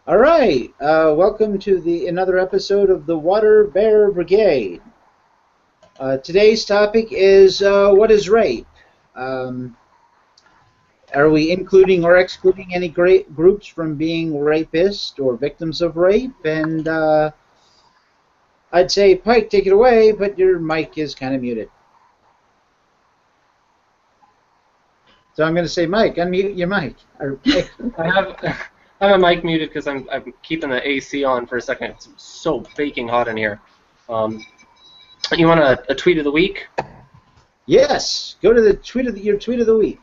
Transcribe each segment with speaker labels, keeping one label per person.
Speaker 1: All right, welcome to another episode of the Water Bear Brigade. Today's topic is what is rape? Are we including or excluding any groups from being rapists or victims of rape? And I'd say, Pike, take it away, but your mic is kind of muted. So I'm going to say, Mike, unmute your mic.
Speaker 2: I have a mic muted because I'm keeping the AC on for a second. It's so baking hot in here. You want a tweet of the week?
Speaker 1: Yes. Go to the your tweet of the week.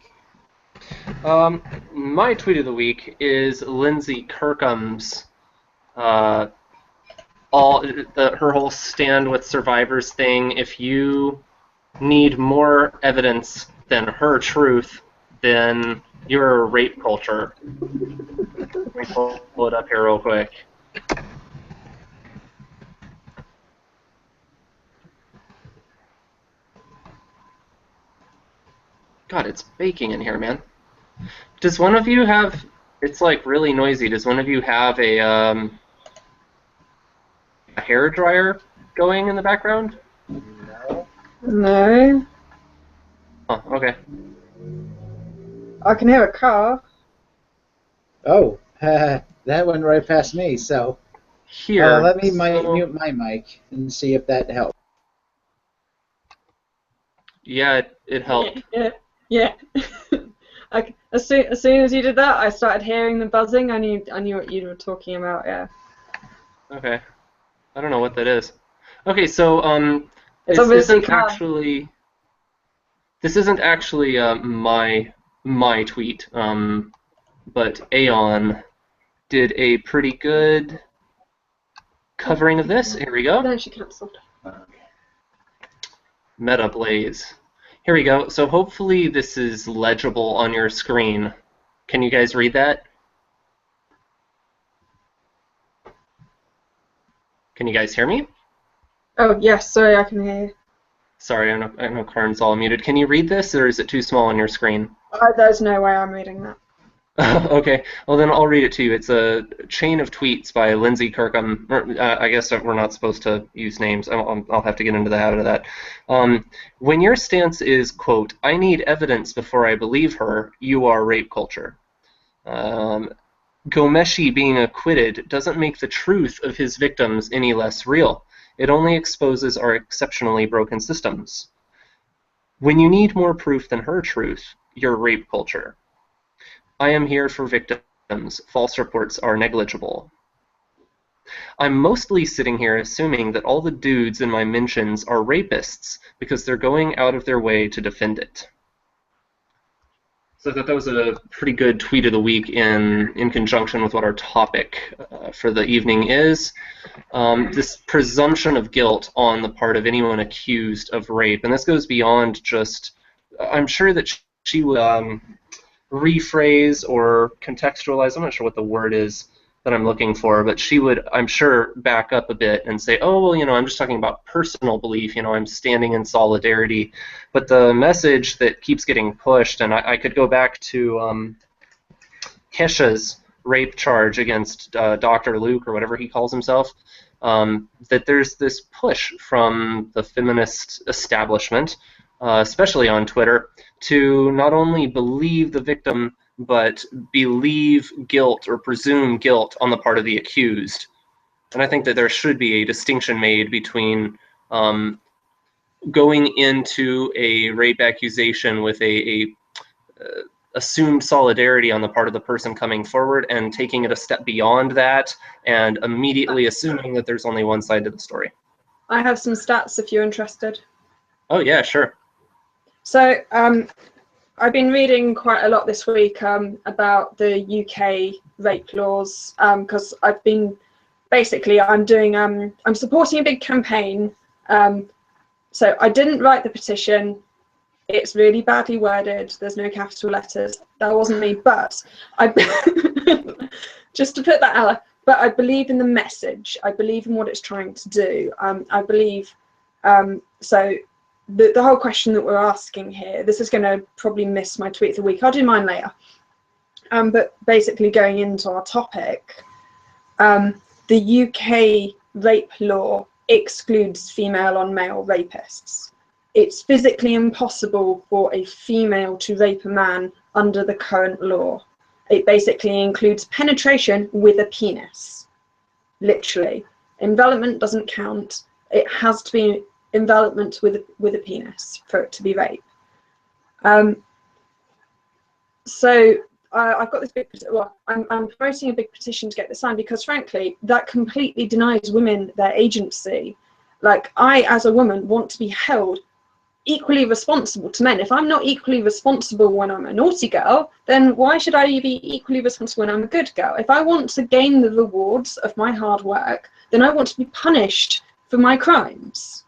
Speaker 2: My tweet of the week is Lindsay Kirkham's her whole stand with survivors thing. If you need more evidence than her truth, then you're a rape culture. Let me pull it up here real quick. God, it's baking in here, man. Does one of you have... It's like really noisy. Does one of you have a hair dryer going in the background?
Speaker 1: No.
Speaker 3: No.
Speaker 2: Oh, okay.
Speaker 3: I can hear a car.
Speaker 1: Oh, that went right past me, so...
Speaker 2: Here.
Speaker 1: Let me mute my mic and see if that helps.
Speaker 2: Yeah, it helped.
Speaker 3: Yeah. As soon as you did that, I started hearing the buzzing. I knew what you were talking about. Yeah.
Speaker 2: Okay. I don't know what that is. Okay, so
Speaker 3: It's
Speaker 2: this isn't actually my tweet. But Aeon did a pretty good covering of this. Here we go.
Speaker 3: Then she cancelled.
Speaker 2: Meta Blaise. Here we go. So hopefully this is legible on your screen. Can you guys read that? Can you guys hear me?
Speaker 3: Oh yes, sorry, I can hear you.
Speaker 2: Sorry, I know Karn's all muted. Can you read this, or is it too small on your screen?
Speaker 3: There's no way I'm reading that.
Speaker 2: Okay, well then I'll read it to you. It's a chain of tweets by Lindsay Kirkham. I guess we're not supposed to use names. I'll have to get into the habit of that. When your stance is, quote, I need evidence before I believe her, you are rape culture. Gomeshi being acquitted doesn't make the truth of his victims any less real. It only exposes our exceptionally broken systems. When you need more proof than her truth, you're rape culture. I am here for victims. False reports are negligible. I'm mostly sitting here assuming that all the dudes in my mentions are rapists because they're going out of their way to defend it. So I thought that was a pretty good tweet of the week in conjunction with what our topic for the evening is. This presumption of guilt on the part of anyone accused of rape. And this goes beyond just... I'm sure that she would... rephrase or contextualize, I'm not sure what the word is that I'm looking for, but she would, I'm sure, back up a bit and say, oh, well, I'm just talking about personal belief, I'm standing in solidarity. But the message that keeps getting pushed, and I could go back to Kesha's rape charge against Dr. Luke, or whatever he calls himself, that there's this push from the feminist establishment, especially on Twitter, to not only believe the victim, but believe guilt or presume guilt on the part of the accused. And I think that there should be a distinction made between going into a rape accusation with a assumed solidarity on the part of the person coming forward and taking it a step beyond that and immediately assuming that there's only one side to the story.
Speaker 3: I have some stats if you're interested.
Speaker 2: Oh, yeah, sure.
Speaker 3: So I've been reading quite a lot this week about the UK rape laws because I've been I'm supporting a big campaign. So I didn't write the petition. It's really badly worded. There's no capital letters. That wasn't me, but I just to put that out. But I believe in the message. I believe in what it's trying to do. I believe so. The whole question that we're asking here, this is going to probably miss my tweet of the week. I'll do mine later. But basically going into our topic, the UK rape law excludes female on male rapists. It's physically impossible for a female to rape a man under the current law. It basically includes penetration with a penis, literally. Envelopment doesn't count. It has to be envelopment with a penis for it to be rape. So I've got this big, well, I'm promoting a big petition to get this signed because, frankly, that completely denies women their agency. Like, I, as a woman, want to be held equally responsible to men. If I'm not equally responsible when I'm a naughty girl, then why should I be equally responsible when I'm a good girl? If I want to gain the rewards of my hard work, then I want to be punished for my crimes.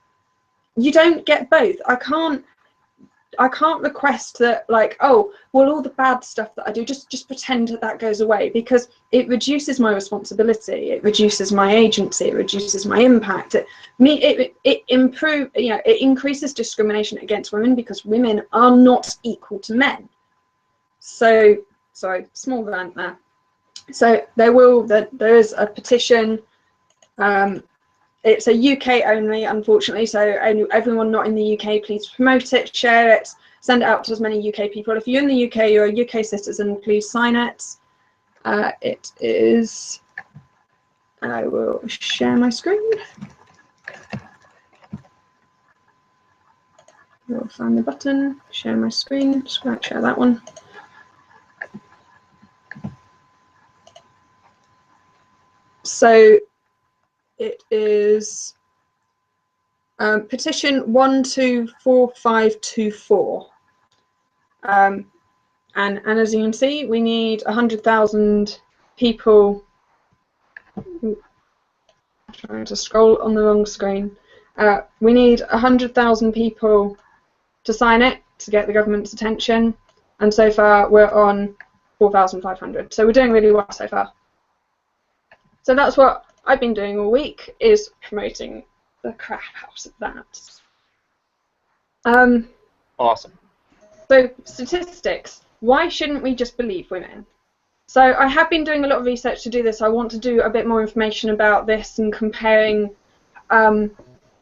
Speaker 3: You don't get both. I can't request that, like, oh, well, all the bad stuff that I do, just pretend that goes away, because it reduces my responsibility, it reduces my agency, it reduces my impact. It increases discrimination against women because women are not equal to men. So, sorry, small rant there. So there is a petition. It's a UK only, unfortunately, so everyone not in the UK, please promote it, share it, send it out to as many UK people. If you're in the UK, you're a UK citizen, please sign it. It is, I will share my screen. I'll find the button, share my screen, just going to share that one. So it is petition 124524. And as you can see, we need 100,000 people. I'm trying to scroll on the wrong screen. We need 100,000 people to sign it to get the government's attention, and so far we're on 4,500. So we're doing really well so far. So that's what I've been doing all week, is promoting the crap out of that.
Speaker 2: Awesome.
Speaker 3: So statistics. Why shouldn't we just believe women? So I have been doing a lot of research to do this. I want to do a bit more information about this and comparing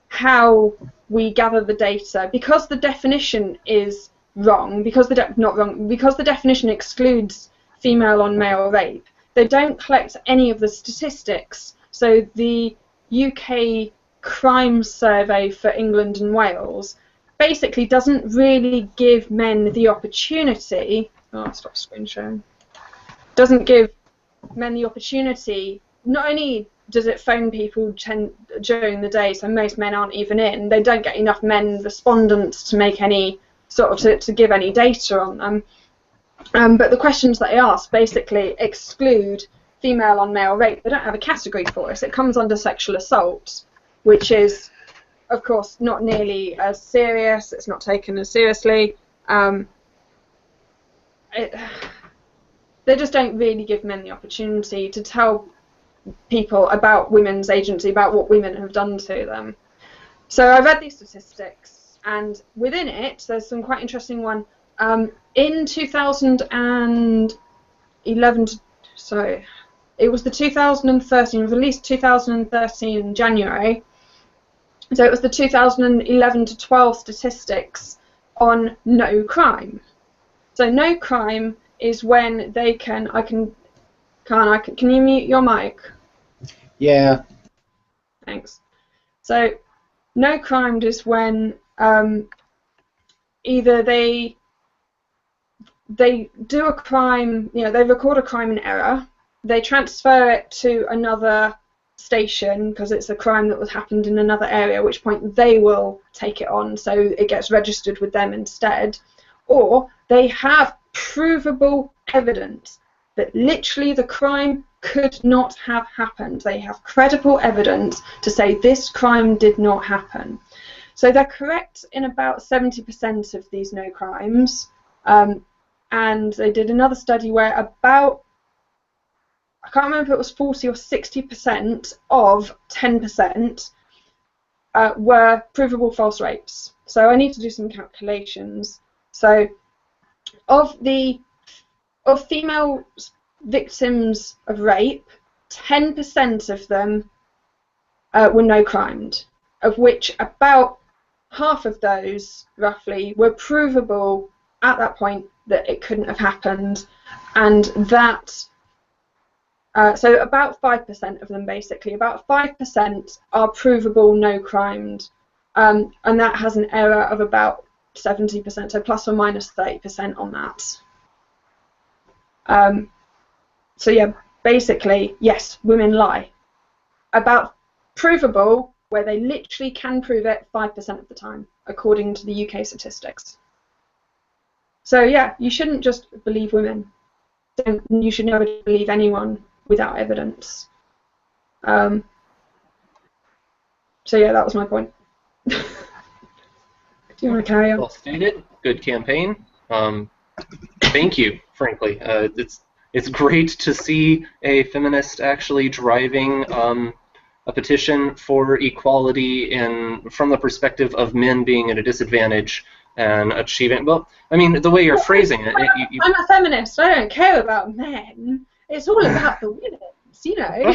Speaker 3: how we gather the data, because the definition is wrong. Because the definition excludes female on male rape. They don't collect any of the statistics. So the UK crime survey for England and Wales basically doesn't really give men the opportunity. Oh, stop screen sharing. Doesn't give men the opportunity. Not only does it phone people during the day, so most men aren't even in. They don't get enough men respondents to make any sort of to give any data on them. But the questions that I ask basically exclude female on male rape. They don't have a category for us. It comes under sexual assault, which is, of course, not nearly as serious. It's not taken as seriously. They just don't really give men the opportunity to tell people about women's agency, about what women have done to them. So I read these statistics, and within it, there's some quite interesting one. In 2011, sorry, it was the 2013, released 2013 in January. So it was the 2011 to 12 statistics on no crime. So no crime is when they can, can you mute your mic?
Speaker 1: Yeah.
Speaker 3: Thanks. So no crime is when either they do a crime, they record a crime in error, they transfer it to another station because it's a crime that was happened in another area, at which point they will take it on, so it gets registered with them instead, or they have provable evidence that literally the crime could not have happened. They have credible evidence to say this crime did not happen. So they're correct in about 70% of these no crimes. And they did another study where about, I can't remember if it was 40 or 60% of 10% were provable false rapes. So I need to do some calculations. So of female victims of rape, 10% of them were no-crimed, of which about half of those, roughly, were provable at that point that it couldn't have happened, and that so about 5% of them, basically, about 5% are provable no-crimed, and that has an error of about 70%, so plus or minus 30% on that. So yeah, basically, yes, women lie. About provable, where they literally can prove it, 5% of the time, according to the UK statistics. So yeah, you shouldn't just believe women. You should never believe anyone without evidence. So yeah, that was my point. Do you want to carry on?
Speaker 2: Well stated. Good campaign. Thank you, frankly. It's great to see a feminist actually driving a petition for equality from the perspective of men being at a disadvantage and achieving. Well, I mean, the way you're phrasing it.
Speaker 3: I'm a feminist. I don't care about men. It's all about the women, you know.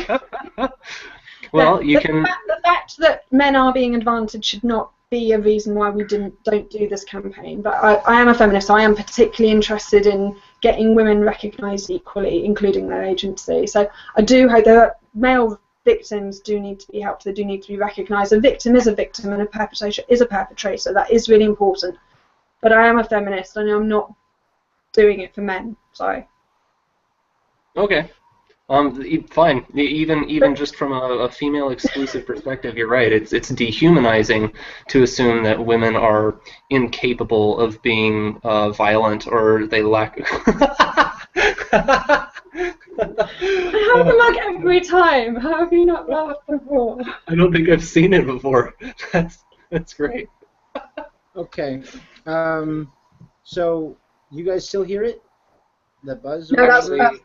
Speaker 2: Well,
Speaker 3: The fact that men are being advantaged should not be a reason why we don't do this campaign. But I am a feminist, so I am particularly interested in getting women recognised equally, including their agency. So I do hope that male victims do need to be helped. They do need to be recognised. A victim is a victim, and a perpetrator is a perpetrator. That is really important. But I am a feminist, and I'm not doing it for men. Sorry.
Speaker 2: Okay. Fine. Even just from a female exclusive perspective, you're right. It's dehumanizing to assume that women are incapable of being violent or they lack.
Speaker 3: I have a mug every time. How have you not laughed before?
Speaker 2: I don't think I've seen it before. That's great.
Speaker 1: Okay. So you guys still hear it? The buzz?
Speaker 3: No,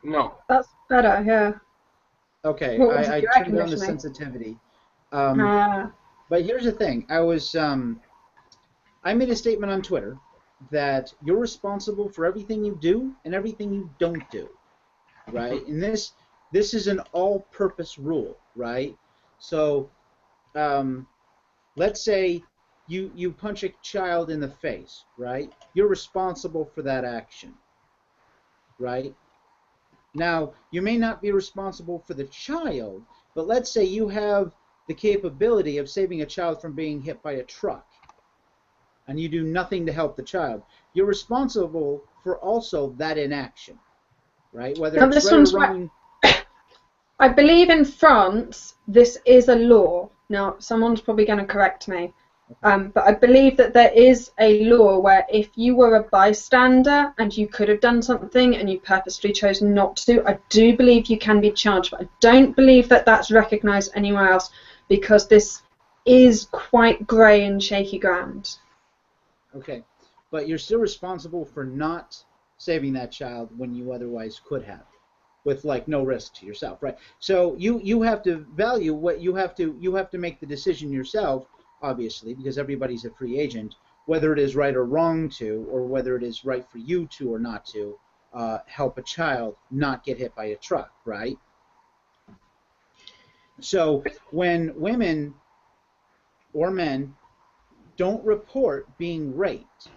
Speaker 2: No.
Speaker 3: That's better, yeah.
Speaker 1: Okay,
Speaker 3: What was
Speaker 1: I
Speaker 3: it, your
Speaker 1: turned down the
Speaker 3: conditioning?
Speaker 1: sensitivity. But here's the thing. I made a statement on Twitter that you're responsible for everything you do and everything you don't do, right? And this is an all-purpose rule, right? So let's say you punch a child in the face, right? You're responsible for that action, right? Now, you may not be responsible for the child, but let's say you have the capability of saving a child from being hit by a truck, and you do nothing to help the child. You're responsible for also that inaction, right? Whether
Speaker 3: Now,
Speaker 1: it's
Speaker 3: this
Speaker 1: right or
Speaker 3: one's
Speaker 1: wrong.
Speaker 3: I believe in France, this is a law. Now, someone's probably going to correct me. But I believe that there is a law where if you were a bystander and you could have done something and you purposely chose not to, I do believe you can be charged. But I don't believe that that's recognised anywhere else because this is quite grey and shaky ground.
Speaker 1: Okay, but you're still responsible for not saving that child when you otherwise could have, with like no risk to yourself, right? So you have to value what you have to make the decision yourself. Obviously, because everybody's a free agent, whether it is right or wrong to, or whether it is right for you to or not to, help a child not get hit by a truck, right? So when women or men don't report being raped,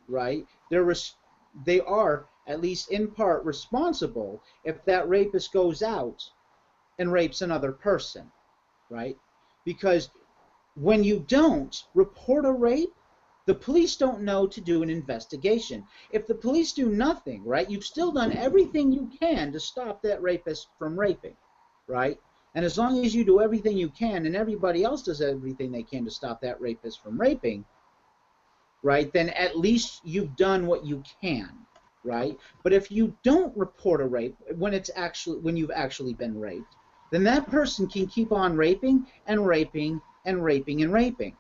Speaker 1: right, they are, at least in part, responsible if that rapist goes out and rapes another person, right? Because when you don't report a rape, the police don't know to do an investigation. If the police do nothing, right, you've still done everything you can to stop that rapist from raping, right? And as long as you do everything you can and everybody else does everything they can to stop that rapist from raping, right, then at least you've done what you can, right? But if you don't report a rape when you've actually been raped, then that person can keep on raping and raping and raping and raping.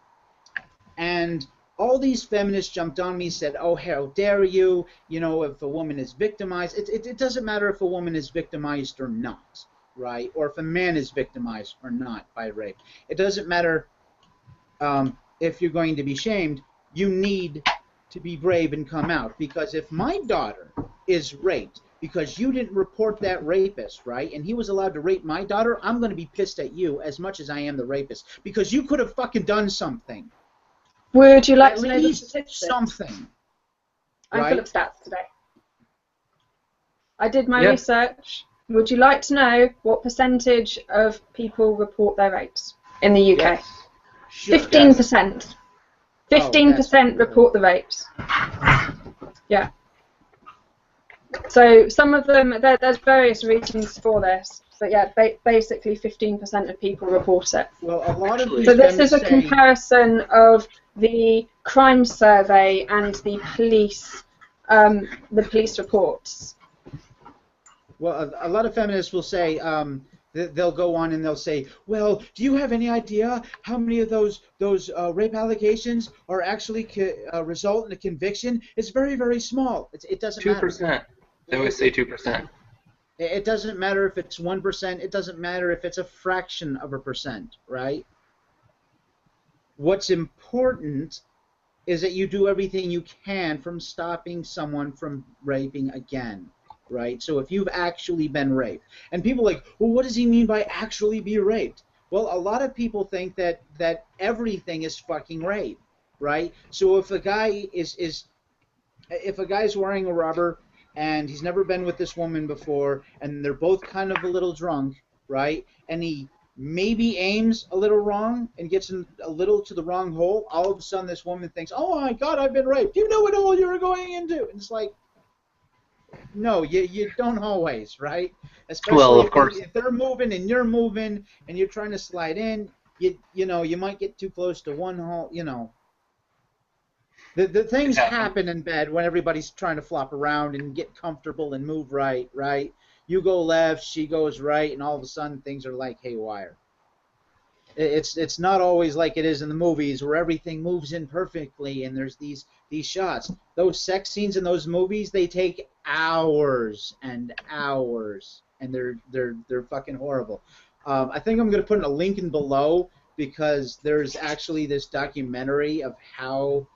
Speaker 1: And all these feminists jumped on me and said, oh, how dare you, if a woman is victimized. It doesn't matter if a woman is victimized or not, right? Or if a man is victimized or not by rape. It doesn't matter if you're going to be shamed. You need to be brave and come out. Because if my daughter is raped because you didn't report that rapist, right? And he was allowed to rape my daughter. I'm going to be pissed at you as much as I am the rapist, because you could have fucking done something.
Speaker 3: Would you like
Speaker 1: At
Speaker 3: to know the
Speaker 1: least
Speaker 3: statistics?
Speaker 1: something.
Speaker 3: I'm
Speaker 1: Right?
Speaker 3: full of stats today. I did my research. Would you like to know what percentage of people report their rapes in the UK?
Speaker 1: Yes. Sure.
Speaker 3: 15%. 15% report the rapes. Yeah. So some of them, there's various reasons for this, but yeah, basically 15% of people report it.
Speaker 1: Well, a lot of these
Speaker 3: So this is a
Speaker 1: say,
Speaker 3: comparison of the crime survey and the police reports.
Speaker 1: Well, a lot of feminists will say, they'll go on and they'll say, well, do you have any idea how many of those rape allegations are actually result in a conviction? It's very, very small. It doesn't matter.
Speaker 2: 2%. They always say 2%.
Speaker 1: It doesn't matter if it's 1%. It doesn't matter if it's a fraction of a percent, right? What's important is that you do everything you can from stopping someone from raping again. Right? So if you've actually been raped, and people are like, well, what does he mean by actually be raped? Well, a lot of people think that everything is fucking rape, right? So if a guy if a guy's wearing a rubber and he's never been with this woman before, and they're both kind of a little drunk, right? And he maybe aims a little wrong and gets in a little to the wrong hole, all of a sudden this woman thinks, oh my God, I've been raped. You know what hole you were going into? And it's like, no, you don't always, right? Especially
Speaker 2: well, of course.
Speaker 1: If they're moving and you're moving and you're trying to slide in, you know, you might get too close to one hole, you know. The things happen in bed when everybody's trying to flop around and get comfortable and move right? You go left, she goes right, and all of a sudden things are like haywire. It's not always like it is in the movies where everything moves in perfectly and there's these shots. Those sex scenes in those movies, they take hours and hours, and they're fucking horrible. I think I'm going to put a link in below, because there's actually this documentary of how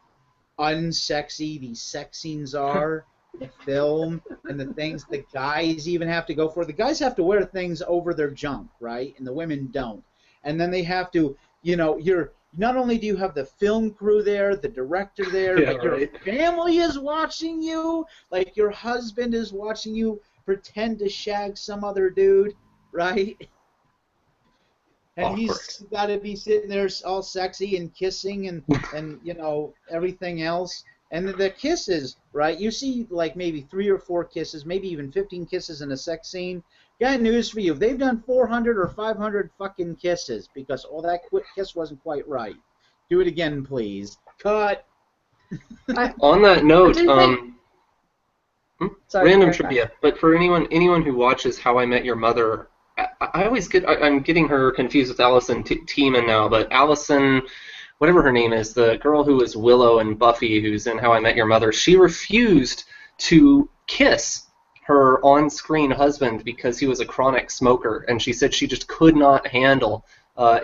Speaker 1: unsexy these sex scenes are in film, and the things the guys even have to go for. The guys have to wear things over their junk, right? And the women don't. And then they have to, you know, not only do you have the film crew there, the director there, but your family is watching you. Like your husband is watching you pretend to shag some other dude, right? And
Speaker 2: Awkward.
Speaker 1: He's got to be sitting there all sexy and kissing and you know, everything else. And the kisses, right? You see like maybe 3 or 4 kisses, maybe even 15 kisses in a sex scene. Got news for you. They've done 400 or 500 fucking kisses because, oh, that kiss wasn't quite right. Do it again, please. Cut.
Speaker 2: On that note,
Speaker 3: Sorry,
Speaker 2: random trivia, but for anyone who watches How I Met Your Mother, I always I'm getting her confused with Allison Tiemann now, but Allison, whatever her name is, the girl who was Willow and Buffy, who's in How I Met Your Mother, she refused to kiss her on-screen husband because he was a chronic smoker, and she said she just could not handle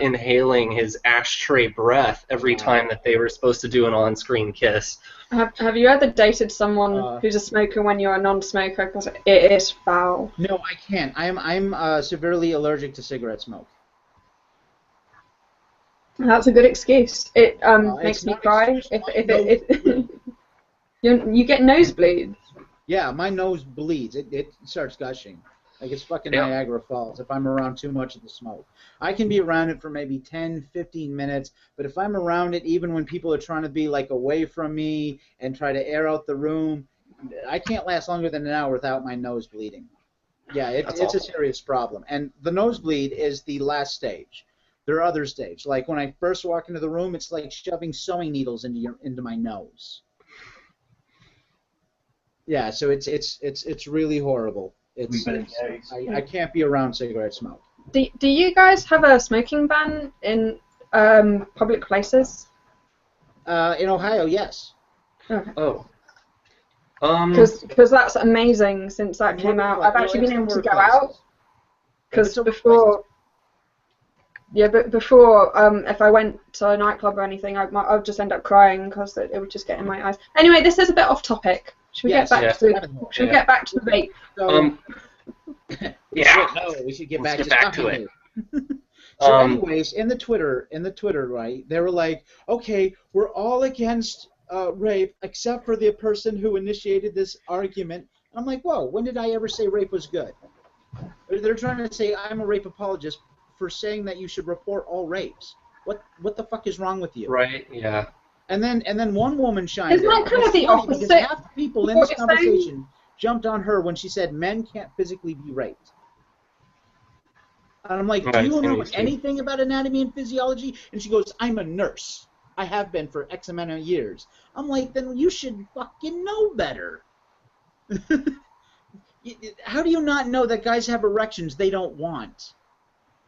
Speaker 2: inhaling his ashtray breath every time that they were supposed to do an on-screen kiss.
Speaker 3: Have you ever dated someone who's a smoker when you're a non-smoker? Because it is foul.
Speaker 1: No, I can't. I'm severely allergic to cigarette smoke.
Speaker 3: That's a good excuse. It makes me cry. If you get nosebleeds.
Speaker 1: Yeah, my nose bleeds. It starts gushing. Like it's fucking Niagara Falls if I'm around too much of the smoke. I can be around it for maybe 10, 15 minutes, but if I'm around it even when people are trying to be like away from me and try to air out the room, I can't last longer than an hour without my nose bleeding. Yeah, it's a serious problem. And the nosebleed is the last stage. There are other stages. Like when I first walk into the room, it's like shoving sewing needles into my nose. Yeah, so it's really horrible. I can't be around cigarette smoke.
Speaker 3: Do you guys have a smoking ban in public places?
Speaker 1: In Ohio, yes.
Speaker 3: Okay.
Speaker 2: Oh.
Speaker 3: Because that's amazing. Since that came out, I've actually been able to go out. Because before, if I went to a nightclub or anything, I would just end up crying because it would just get in my eyes. Anyway, this is a bit off topic. Should we
Speaker 1: Yes,
Speaker 3: get back
Speaker 2: yeah.
Speaker 3: to
Speaker 1: rabbit hole.
Speaker 3: should we get back to rape?
Speaker 1: So,
Speaker 2: Yeah.
Speaker 1: no, we should get
Speaker 2: Let's
Speaker 1: back
Speaker 2: get
Speaker 1: to
Speaker 2: back to
Speaker 1: stopping
Speaker 2: it.
Speaker 1: you. So,
Speaker 2: Um,
Speaker 1: anyways, in the Twitter, right, they were like, okay, we're all against rape except for the person who initiated this argument. And I'm like, whoa, when did I ever say rape was good? They're trying to say I'm a rape apologist for saying that you should report all rapes. What the fuck is wrong with you?
Speaker 2: Right. Yeah.
Speaker 1: And then one woman chimed
Speaker 3: Isn't
Speaker 1: in.
Speaker 3: that kind of the
Speaker 1: Funny because
Speaker 3: opposite
Speaker 1: half the people in
Speaker 3: of
Speaker 1: this
Speaker 3: what you're saying?
Speaker 1: conversation jumped on her when she said men can't physically be raped. And I'm like, do
Speaker 2: Right,
Speaker 1: you
Speaker 2: same
Speaker 1: know
Speaker 2: as you.
Speaker 1: anything about anatomy and physiology? And she goes, I'm a nurse. I have been for X amount of years. I'm like, then you should fucking know better. How do you not know that guys have erections they don't want?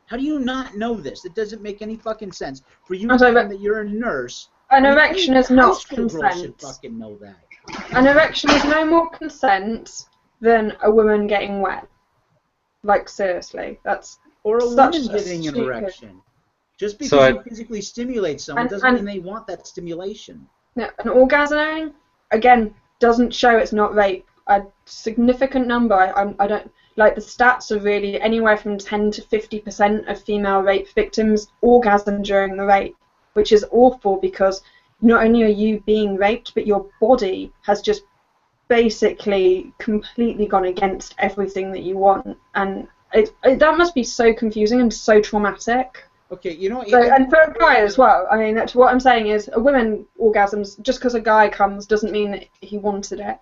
Speaker 1: How do you not know this? It doesn't make any fucking sense for you to
Speaker 3: sorry,
Speaker 1: claim
Speaker 3: but
Speaker 1: that you're a nurse.
Speaker 3: an
Speaker 1: I mean,
Speaker 3: erection
Speaker 1: any
Speaker 3: is not
Speaker 1: high school girl should
Speaker 3: consent.
Speaker 1: fucking know that.
Speaker 3: An erection is no more consent than a woman getting wet. Like, seriously, that's
Speaker 1: Or a
Speaker 3: such
Speaker 1: woman
Speaker 3: a
Speaker 1: getting an
Speaker 3: stupid-
Speaker 1: erection. Just because
Speaker 2: So
Speaker 1: you physically stimulate someone doesn't mean they want that stimulation.
Speaker 3: No, an orgasm, again, doesn't show it's not rape. A significant number, I don't, like the stats are really anywhere from 10 to 50% of female rape victims orgasm during the rape, which is awful because not only are you being raped, but your body has just basically completely gone against everything that you want. And that must be so confusing and so traumatic.
Speaker 1: Okay, you know what?
Speaker 3: So, and for a guy as well, I mean, that's what I'm saying is a woman orgasms, just because a guy comes doesn't mean that he wanted it.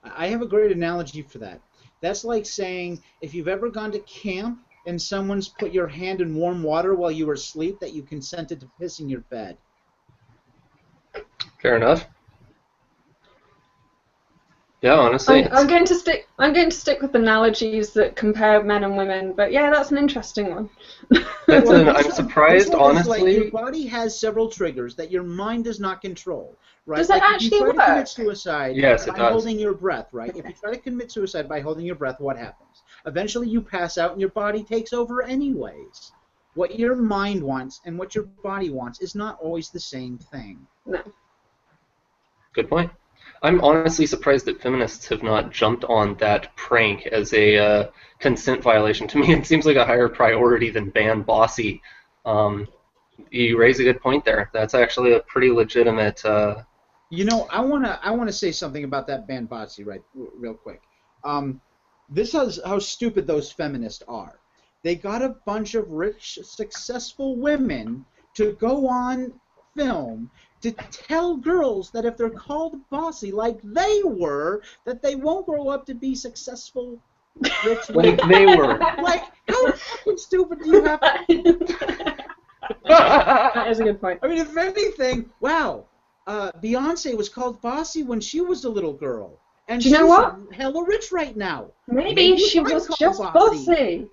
Speaker 1: I have a great analogy for that. That's like saying if you've ever gone to camp and someone's put your hand in warm water while you were asleep, that you consented to piss in your bed.
Speaker 2: Fair enough. Yeah, honestly.
Speaker 3: I'm going to stick with analogies that compare men and women, but yeah, that's an interesting one.
Speaker 2: That's
Speaker 1: Well,
Speaker 2: I'm surprised,
Speaker 1: this one is
Speaker 2: honestly.
Speaker 1: like your body has several triggers that your mind does not control, right?
Speaker 3: Does it
Speaker 1: like
Speaker 3: actually
Speaker 1: if you try
Speaker 3: work?
Speaker 1: to commit suicide
Speaker 2: Yes, it
Speaker 1: by
Speaker 2: does.
Speaker 1: holding your breath, right? If you try to commit suicide by holding your breath, what happens? Eventually you pass out and your body takes over anyways. What your mind wants and what your body wants is not always the same thing.
Speaker 3: No.
Speaker 2: Good point. I'm honestly surprised that feminists have not jumped on that prank as a consent violation. To me, it seems like a higher priority than ban bossy. You raise a good point there. That's actually a pretty legitimate.
Speaker 1: You know, I wanna say something about that ban bossy real quick. This is how stupid those feminists are. They got a bunch of rich, successful women to go on film to tell girls that if they're called bossy like they were, that they won't grow up to be successful, rich women.
Speaker 2: Like they were.
Speaker 1: Like, how fucking stupid do you have to
Speaker 3: That is a good point.
Speaker 1: I mean, if anything, wow, Beyonce was called bossy when she was a little girl. And
Speaker 3: Do you know what?
Speaker 1: She's hella rich right now.
Speaker 3: Maybe she
Speaker 1: I'm
Speaker 3: was
Speaker 1: called
Speaker 3: just bossy.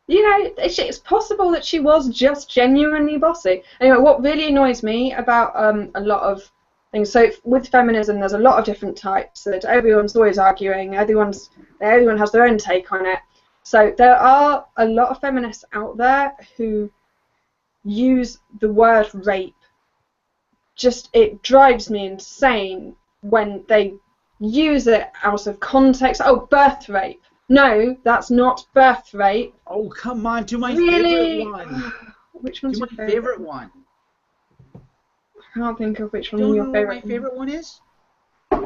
Speaker 3: You know, it's possible that she was just genuinely bossy. Anyway, what really annoys me about a lot of things, so with feminism, there's a lot of different types that everyone's always arguing. Everyone has their own take on it. So there are a lot of feminists out there who use the word rape. Just, it drives me insane when they use it out of context. Oh, birth rape. No, that's not birth rape.
Speaker 1: Oh, come on, to my
Speaker 3: Really?
Speaker 1: favorite one.
Speaker 3: Which one's
Speaker 1: To
Speaker 3: your
Speaker 1: my favorite one.
Speaker 3: I can't think of which one
Speaker 1: Don't
Speaker 3: your
Speaker 1: know
Speaker 3: favorite.
Speaker 1: what my favorite one is?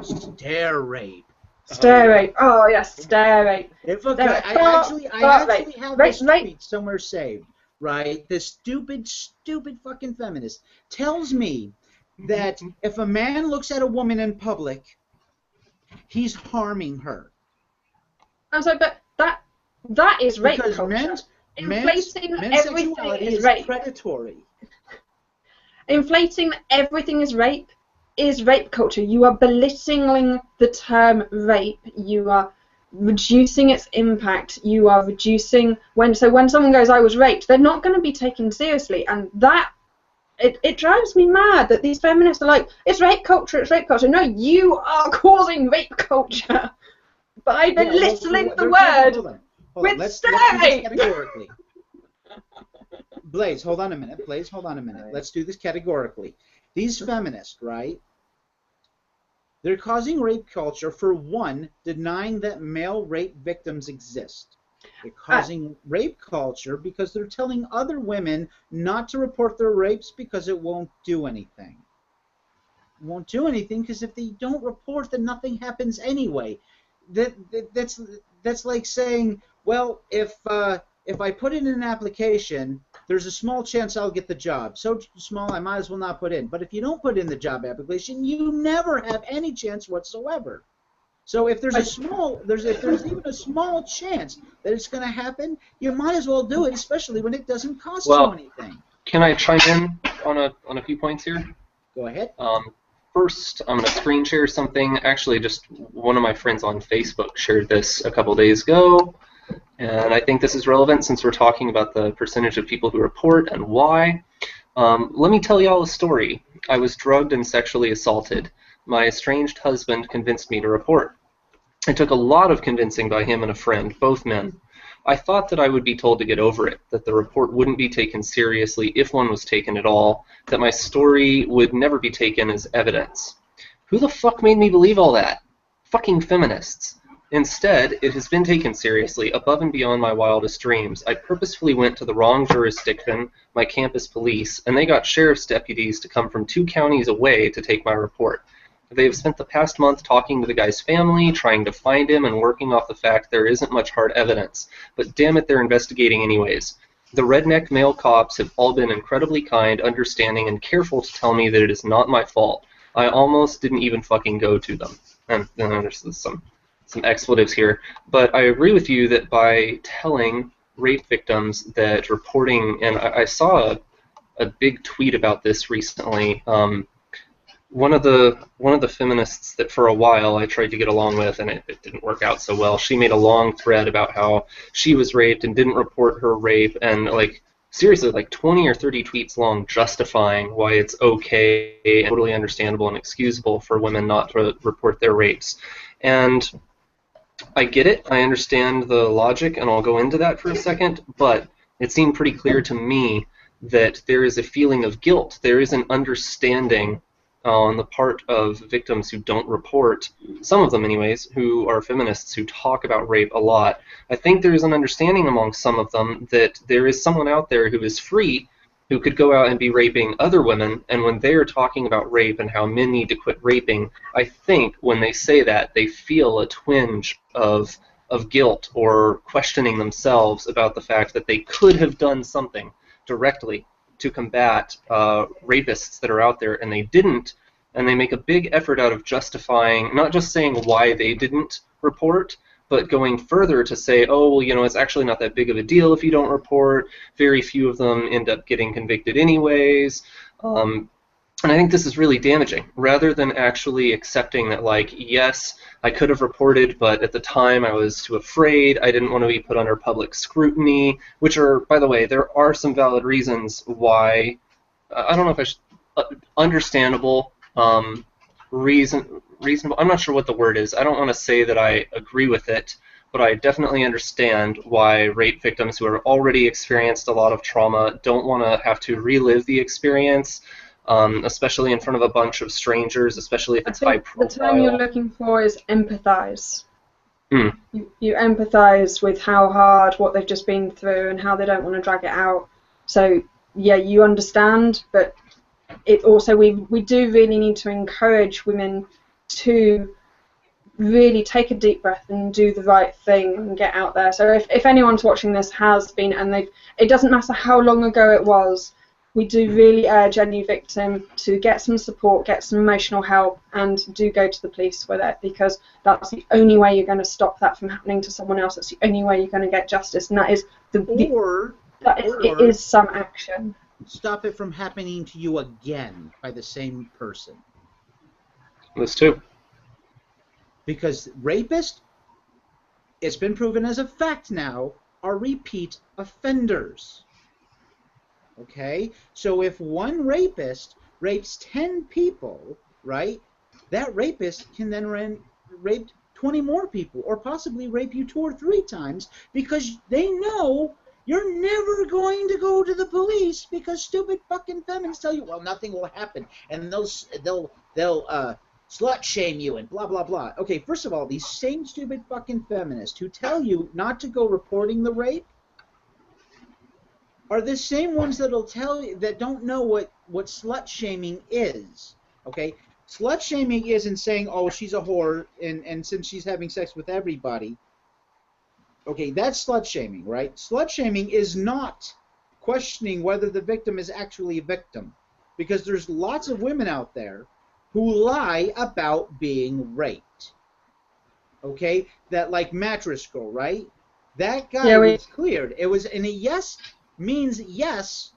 Speaker 1: Stare rape.
Speaker 3: Stare rape. Oh yes, stare rape.
Speaker 1: If a
Speaker 3: Stare
Speaker 1: guy,
Speaker 3: rape.
Speaker 1: I actually
Speaker 3: Rape.
Speaker 1: have
Speaker 3: Rape,
Speaker 1: this
Speaker 3: rape.
Speaker 1: tweet somewhere saved, right? This stupid fucking feminist tells me that if a man looks at a woman in public, he's harming her.
Speaker 3: I'm sorry, but that is rape
Speaker 1: Because
Speaker 3: culture.
Speaker 1: men's
Speaker 3: Inflating
Speaker 1: men's
Speaker 3: everything
Speaker 1: sexuality
Speaker 3: is
Speaker 1: is
Speaker 3: rape.
Speaker 1: predatory.
Speaker 3: Inflating everything is rape culture. You are belittling the term rape. You are reducing its impact. You are reducing when someone goes, I was raped, they're not going to be taken seriously, and that it drives me mad that these feminists are like, it's rape culture, it's rape culture. No, you are causing rape culture by belittling the word
Speaker 1: Hold on.
Speaker 3: with
Speaker 1: Let's do this
Speaker 3: staring.
Speaker 1: categorically. Blaise, hold on a minute. Let's do this categorically. These feminists, right? They're causing rape culture for, one, denying that male rape victims exist. They're causing rape culture because they're telling other women not to report their rapes because it won't do anything. It won't do anything because if they don't report, then nothing happens anyway. That's like saying, well, if I put in an application, there's a small chance I'll get the job. So small, I might as well not put in. But if you don't put in the job application, you never have any chance whatsoever. So if there's if there's even a small chance that it's going to happen, you might as well do it, especially when it doesn't cost you anything.
Speaker 2: Can I chime in on a few points here?
Speaker 1: Go ahead.
Speaker 2: First, I'm going to screen share something. Actually, just one of my friends on Facebook shared this a couple days ago, and I think this is relevant since we're talking about the percentage of people who report and why. Let me tell y'all a story. I was drugged and sexually assaulted. My estranged husband convinced me to report. It took a lot of convincing by him and a friend, both men. I thought that I would be told to get over it, that the report wouldn't be taken seriously if one was taken at all, that my story would never be taken as evidence. Who the fuck made me believe all that? Fucking feminists. Instead, it has been taken seriously, above and beyond my wildest dreams. I purposefully went to the wrong jurisdiction, my campus police, and they got sheriff's deputies to come from 2 counties away to take my report. They have spent the past month talking to the guy's family, trying to find him, and working off the fact there isn't much hard evidence. But damn it, they're investigating anyways. The redneck male cops have all been incredibly kind, understanding, and careful to tell me that it is not my fault. I almost didn't even fucking go to them. And then there's some expletives here. But I agree with you that by telling rape victims that reporting, and I saw a big tweet about this recently. One of the feminists that for a while I tried to get along with, and it didn't work out so well, she made a long thread about how she was raped and didn't report her rape, and seriously 20 or 30 tweets long justifying why it's okay and totally understandable and excusable for women not to report their rapes. And I get it, I understand the logic, and I'll go into that for a second, but it seemed pretty clear to me that there is a feeling of guilt. There is an understanding on the part of victims who don't report, some of them anyways, who are feminists who talk about rape a lot. I think there is an understanding among some of them that there is someone out there who is free, who could go out and be raping other women, and when they are talking about rape and how men need to quit raping, I think when they say that, they feel a twinge of guilt or questioning themselves about the fact that they could have done something directly to combat rapists that are out there, and they didn't, and they make a big effort out of justifying, not just saying why they didn't report, but going further to say, oh, well, it's actually not that big of a deal if you don't report. Very few of them end up getting convicted anyways. And I think this is really damaging, rather than actually accepting that, yes, I could have reported, but at the time I was too afraid, I didn't want to be put under public scrutiny, which are, by the way, there are some valid reasons why, I don't know if I should, understandable, reasonable, I'm not sure what the word is, I don't want to say that I agree with it, but I definitely understand why rape victims who have already experienced a lot of trauma don't want to have to relive the experience, especially in front of a bunch of strangers, especially if it's high profile.
Speaker 3: The term you're looking for is empathize. You empathize with how hard what they've just been through and how they don't want to drag it out. So yeah, you understand, but it also we do really need to encourage women to really take a deep breath and do the right thing and get out there. So if anyone's watching this has been, and it doesn't matter how long ago it was, we do really urge any victim to get some support, get some emotional help, and do go to the police with it, because that's the only way you're going to stop that from happening to someone else. That's the only way you're going to get justice, and that is it is some action.
Speaker 1: Stop it from happening to you again by the same person.
Speaker 2: This too.
Speaker 1: Because rapists, it's been proven as a fact now, are repeat offenders. Okay? So if one rapist rapes 10 people, right, that rapist can then rape 20 more people, or possibly rape you 2 or 3 times, because they know you're never going to go to the police because stupid fucking feminists tell you, well, nothing will happen, and they'll slut shame you and blah, blah, blah. Okay, first of all, these same stupid fucking feminists who tell you not to go reporting the rape are the same ones that'll tell you, that don't know what slut shaming is. Okay? Slut shaming isn't saying, oh, she's a whore, and since she's having sex with everybody. Okay, that's slut shaming, right? Slut shaming is not questioning whether the victim is actually a victim. Because there's lots of women out there who lie about being raped. Okay? That, like Mattress Girl, right? That guy was cleared. It was in a yes means yes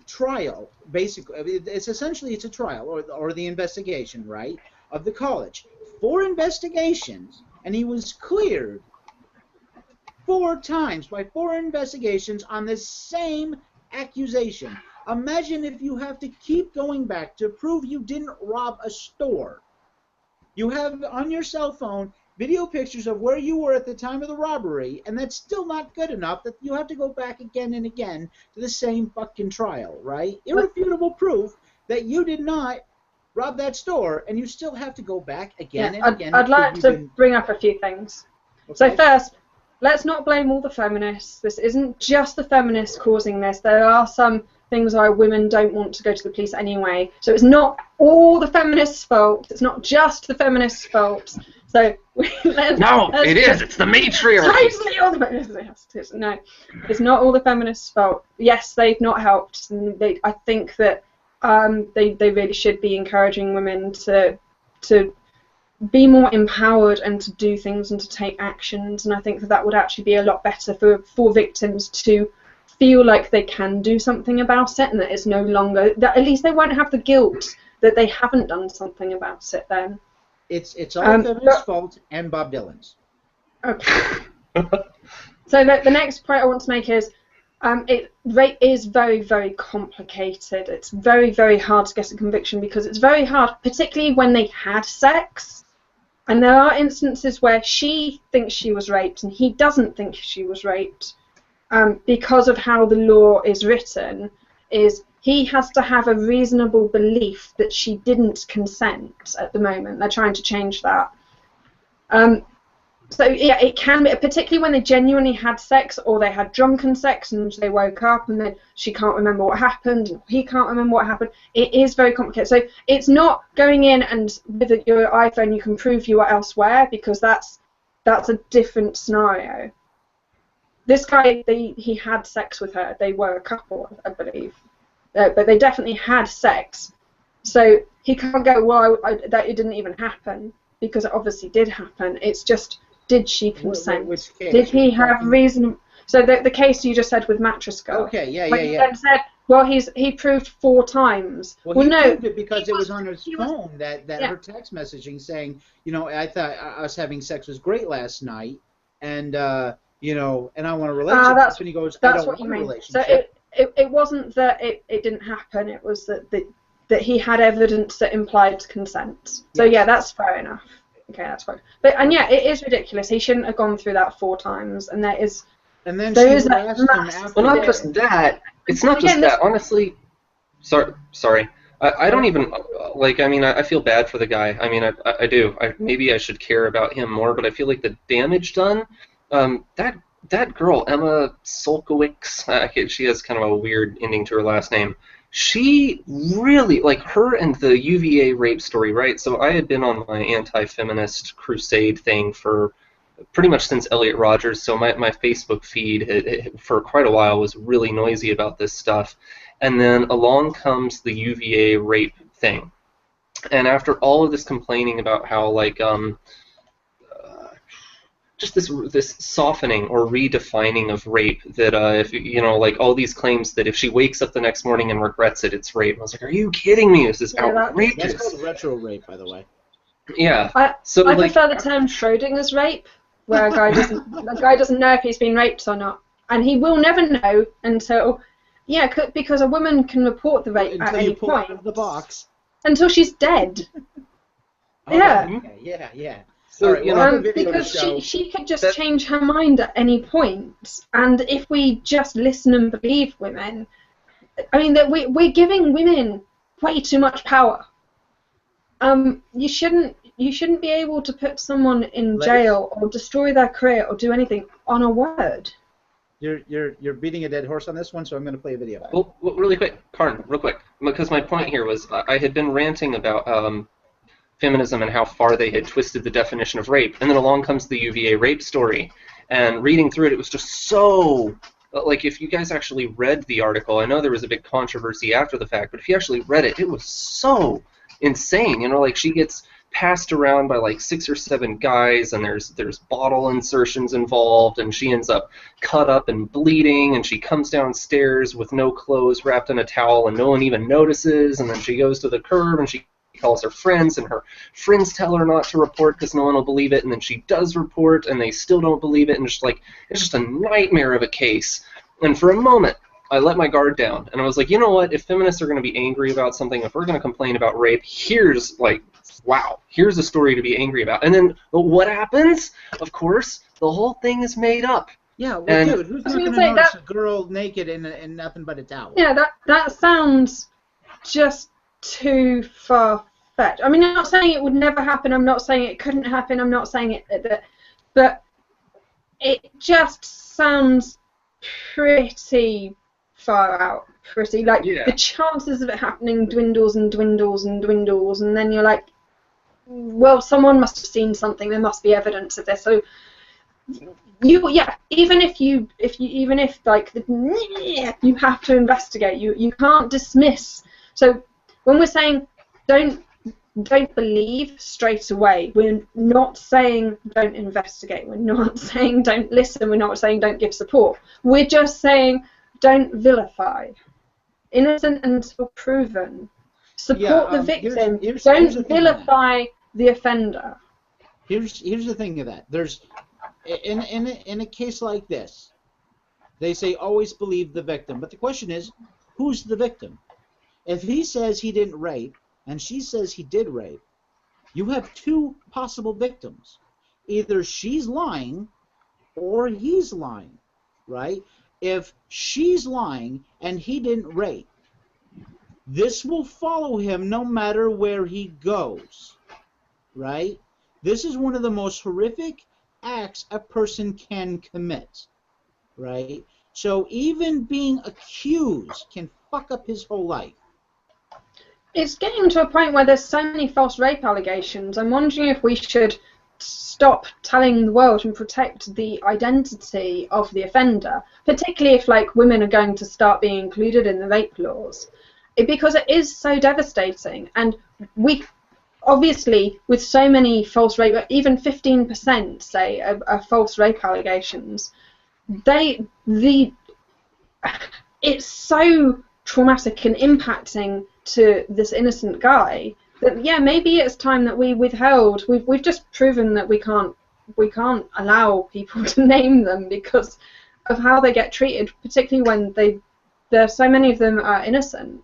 Speaker 1: trial, basically. It's essentially, it's a trial, or the investigation, right, of the college. 4 investigations, and he was cleared 4 times by 4 investigations on the same accusation. Imagine if you have to keep going back to prove you didn't rob a store. You have on your cell phone video pictures of where you were at the time of the robbery, and that's still not good enough that you have to go back again and again to the same fucking trial, right? Irrefutable proof that you did not rob that store, and you still have to go back again and again.
Speaker 3: I'd like to bring up a few things. Okay. So first, let's not blame all the feminists. This isn't just the feminists causing this. There are some things why women don't want to go to the police anyway. So it's not all the feminists' fault. It's not just the feminists' fault. So
Speaker 2: it is. It's the matriarchy.
Speaker 3: Totally all the feminists. No, it's not all the feminists' fault. Yes, they've not helped. And I think that they really should be encouraging women to be more empowered and to do things and to take actions. And I think that would actually be a lot better for victims to feel like they can do something about it, and that it's no longer, that at least they won't have the guilt that they haven't done something about it then.
Speaker 1: It's all feminists' fault and Bob Dylan's.
Speaker 3: Okay. So the next point I want to make is rape is very, very complicated. It's very, very hard to get a conviction because it's very hard, particularly when they had sex. And there are instances where she thinks she was raped and he doesn't think she was raped. Because of how the law is written, is he has to have a reasonable belief that she didn't consent at the moment. They're trying to change that. So yeah, it can be, particularly when they genuinely had sex or they had drunken sex and they woke up and then she can't remember what happened and he can't remember what happened. It is very complicated. So it's not going in and with your iPhone you can prove you were elsewhere, because that's a different scenario. This guy, he had sex with her. They were a couple, I believe. But they definitely had sex. So he can't go, well, that it didn't even happen, because it obviously did happen. It's just, did she consent?
Speaker 1: Which case?
Speaker 3: Did he have reason? So the case you just said with Mattress Girl.
Speaker 1: Okay, yeah.
Speaker 3: He then said, well, he proved 4 times.
Speaker 1: Well, he proved it because it was on his phone that her text messaging saying, I thought us having sex was great last night, and and I want a relationship. And he goes, I don't want a relationship.
Speaker 3: So it wasn't that it didn't happen. It was that he had evidence that implied consent. So yeah, that's fair enough. Okay, that's fine. But it is ridiculous. He shouldn't have gone through that 4 times. And there is.
Speaker 1: And then she asked him after.
Speaker 2: Well, not just that. It's not just that. Honestly, sorry. I don't even I feel bad for the guy. I mean, I do. Maybe I should care about him more. But I feel like the damage done. That girl, Emma Solkowicz, she has kind of a weird ending to her last name. She really, her and the UVA rape story, right? So I had been on my anti-feminist crusade thing for pretty much since Elliot Rodgers, so my Facebook feed for quite a while was really noisy about this stuff. And then along comes the UVA rape thing. And after all of this complaining about how, just this softening or redefining of rape that if all these claims that if she wakes up the next morning and regrets it, it's rape. I was like, are you kidding me? This is outrageous.
Speaker 1: That's called retro rape, by the way.
Speaker 2: Yeah.
Speaker 3: I prefer the term Schrodinger's rape, where a guy doesn't know if he's been raped or not, and he will never know until because a woman can report the rape at any point. Out of
Speaker 1: the box.
Speaker 3: Until she's dead.
Speaker 1: Yeah.
Speaker 2: So,
Speaker 3: because she could just change her mind at any point, and if we just listen and believe women, I mean that we're giving women way too much power. You shouldn't be able to put someone in
Speaker 1: Blaise?
Speaker 3: jail or destroy their career or do anything on a word.
Speaker 1: You're beating a dead horse on this one, so I'm going to play a video.
Speaker 2: Well, really quick, Karn, real quick, because my point here was I had been ranting about feminism and how far they had twisted the definition of rape, and then along comes the UVA rape story, and reading through it, it was just so, like, if you guys actually read the article, I know there was a big controversy after the fact, but if you actually read it, it was so insane. You know, like, she gets passed around by like 6 or 7 guys, and there's bottle insertions involved, and she ends up cut up and bleeding, and she comes downstairs with no clothes, wrapped in a towel, and no one even notices, and then she goes to the curb and she calls her friends, and her friends tell her not to report because no one will believe it, and then she does report and they still don't believe it, and it's just a nightmare of a case. And for a moment I let my guard down and I was like, you know what, if feminists are going to be angry about something, if we're going to complain about rape, here's a story to be angry about. And then what happens? Of course, the whole thing is made up.
Speaker 1: Yeah, well, dude, who's not going to notice a girl naked in nothing but a towel?
Speaker 3: Yeah, that sounds just too far-fetched. I mean, I'm not saying it would never happen. I'm not saying it couldn't happen. I'm not saying it, but it just sounds pretty far out. Pretty like the chances of it happening dwindles and dwindles and dwindles, and then you're like, well, someone must have seen something. There must be evidence of this. So even if like you have to investigate. You can't dismiss. So when we're saying don't believe straight away, we're not saying don't investigate. We're not saying don't listen. We're not saying don't give support. We're just saying don't vilify. Innocent until proven. Support the victim. Don't vilify the offender.
Speaker 1: Here's the thing of that. There's in a case like this, they say always believe the victim. But the question is, who's the victim? If he says he didn't rape and she says he did rape, you have 2 possible victims. Either she's lying or he's lying, right? If she's lying and he didn't rape, this will follow him no matter where he goes, right? This is one of the most horrific acts a person can commit, right? So even being accused can fuck up his whole life.
Speaker 3: It's getting to a point where there's so many false rape allegations. I'm wondering if we should stop telling the world and protect the identity of the offender, particularly if like women are going to start being included in the rape laws, because it is so devastating. And we obviously, with so many false rape, even 15% say are false rape allegations, it's so traumatic and impacting to this innocent guy that maybe it's time that we withheld. We've just proven that we can't allow people to name them because of how they get treated, particularly when there's so many of them are innocent.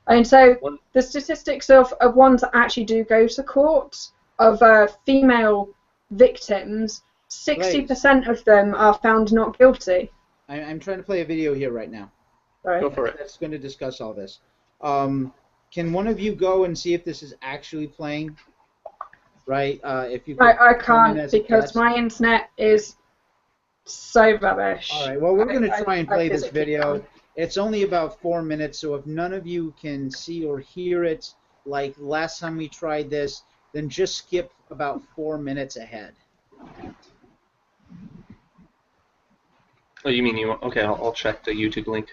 Speaker 3: And so the statistics of ones that actually do go to court of female victims, 60% of them are found not guilty.
Speaker 1: I'm trying to play a video here right now.
Speaker 3: Right.
Speaker 2: Go for it.
Speaker 1: That's going to discuss all this. Can one of you go and see if this is actually playing? Right? If you
Speaker 3: I can't because my internet is so rubbish.
Speaker 1: All right. Well, we're going to try and play this video. It's only about 4 minutes, so if none of you can see or hear it like last time we tried this, then just skip about 4 minutes ahead.
Speaker 2: Oh, you mean you? Okay, I'll check the YouTube link.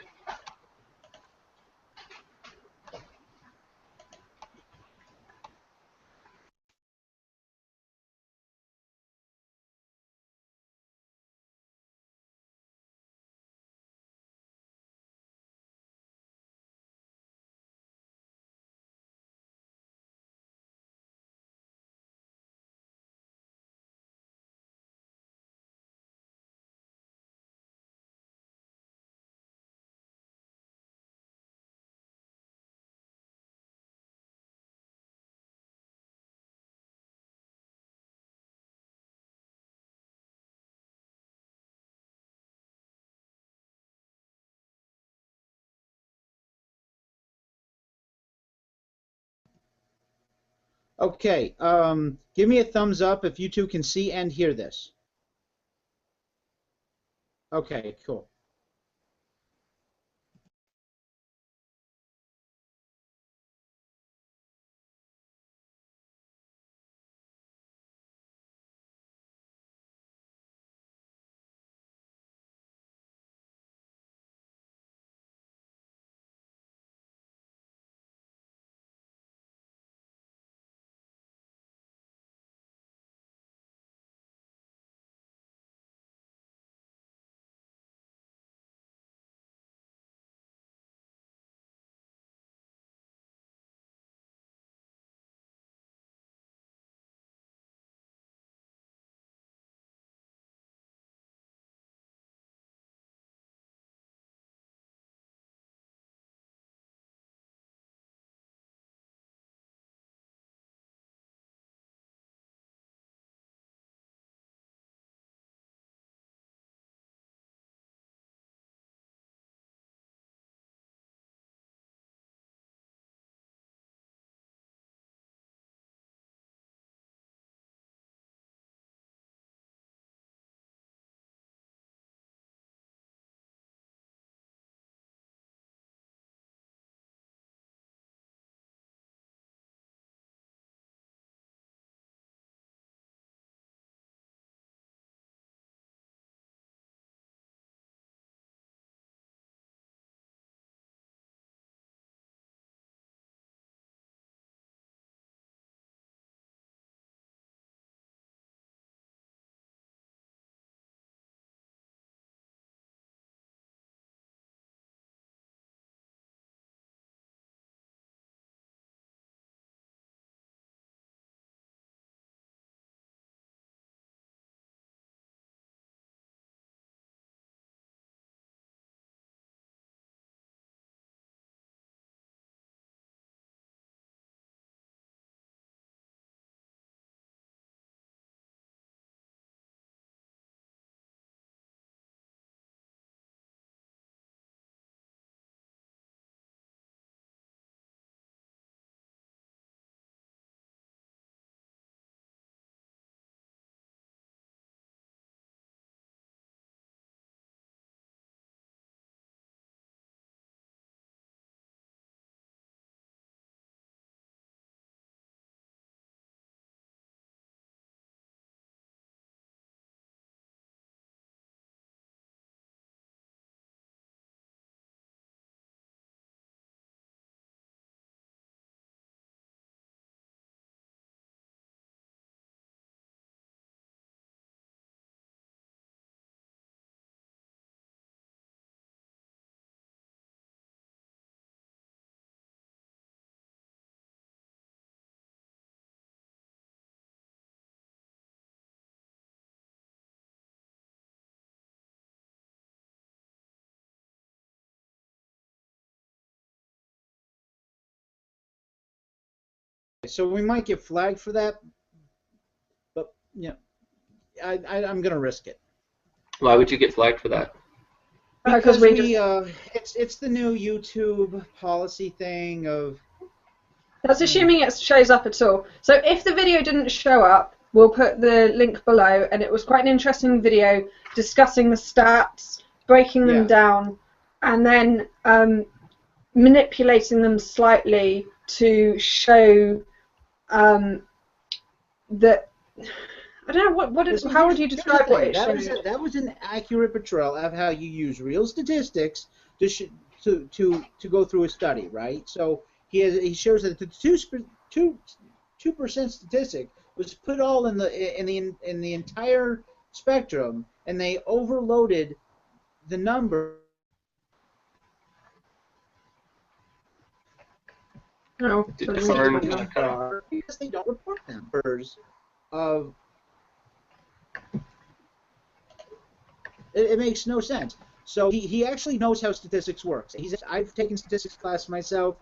Speaker 1: Okay, give me a thumbs up if you two can see and hear this. Okay, cool. So we might get flagged for that, but I'm gonna risk it.
Speaker 2: Why would you get flagged for that?
Speaker 1: Because it's the new YouTube policy thing of.
Speaker 3: That's assuming it shows up at all. So if the video didn't show up, we'll put the link below, and it was quite an interesting video discussing the stats, breaking them down, and then manipulating them slightly to show that. I don't know how would you describe what it showed?
Speaker 1: That was an accurate portrayal of how you use real statistics to go through a study, right? So he shows that the 2% statistic was put all in the entire spectrum, and they overloaded the number.
Speaker 3: No,
Speaker 1: because they don't report numbers of. It makes no sense. So he actually knows how statistics works. I've taken statistics class myself.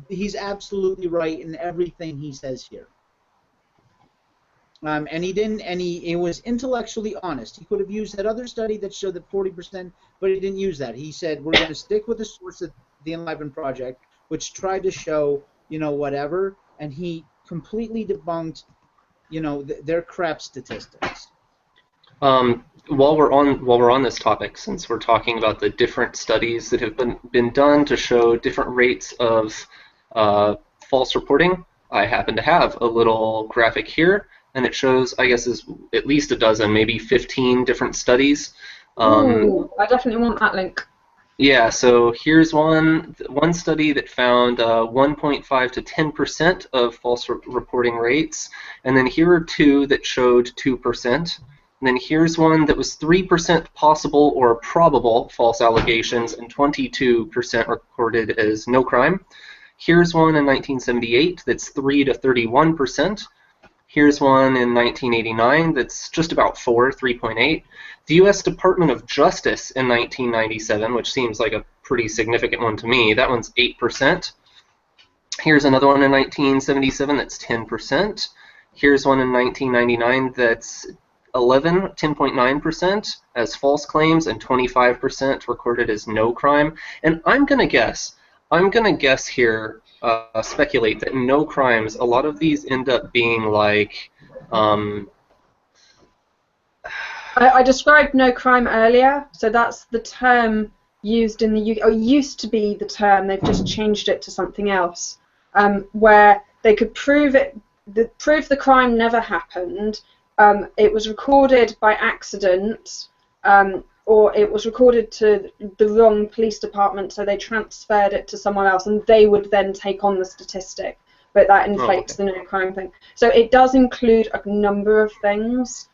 Speaker 1: He's absolutely right in everything he says here. And he was intellectually honest. He could have used that other study that showed that 40%, but he didn't use that. He said, we're going to stick with the Enliven Project, which tried to show, whatever, and he completely debunked, their crap statistics.
Speaker 2: While we're on this topic, since we're talking about the different studies that have been done to show different rates of false reporting, I happen to have a little graphic here, and it shows, I guess, is at least a dozen, maybe 15 different studies.
Speaker 3: Ooh, I definitely want that link.
Speaker 2: Yeah, so here's one study that found 1.5 to 10% of false reporting rates, and then here are two that showed 2%. And then here's one that was 3% possible or probable false allegations and 22% recorded as no crime. Here's one in 1978 that's 3 to 31%. Here's one in 1989 that's just about 3.8. The U.S. Department of Justice in 1997, which seems like a pretty significant one to me, that one's 8%. Here's another one in 1977 that's 10%. Here's one in 1999 that's 10.9% as false claims and 25% recorded as no crime. And I'm going to guess here, speculate that no crimes, a lot of these end up being like...
Speaker 3: I described no crime earlier, so that's the term used in the UK, or used to be the term, they've just changed it to something else, where they could prove the crime never happened, it was recorded by accident, or it was recorded to the wrong police department, so they transferred it to someone else, and they would then take on the statistic, but that inflates the no crime thing. So it does include a number of things.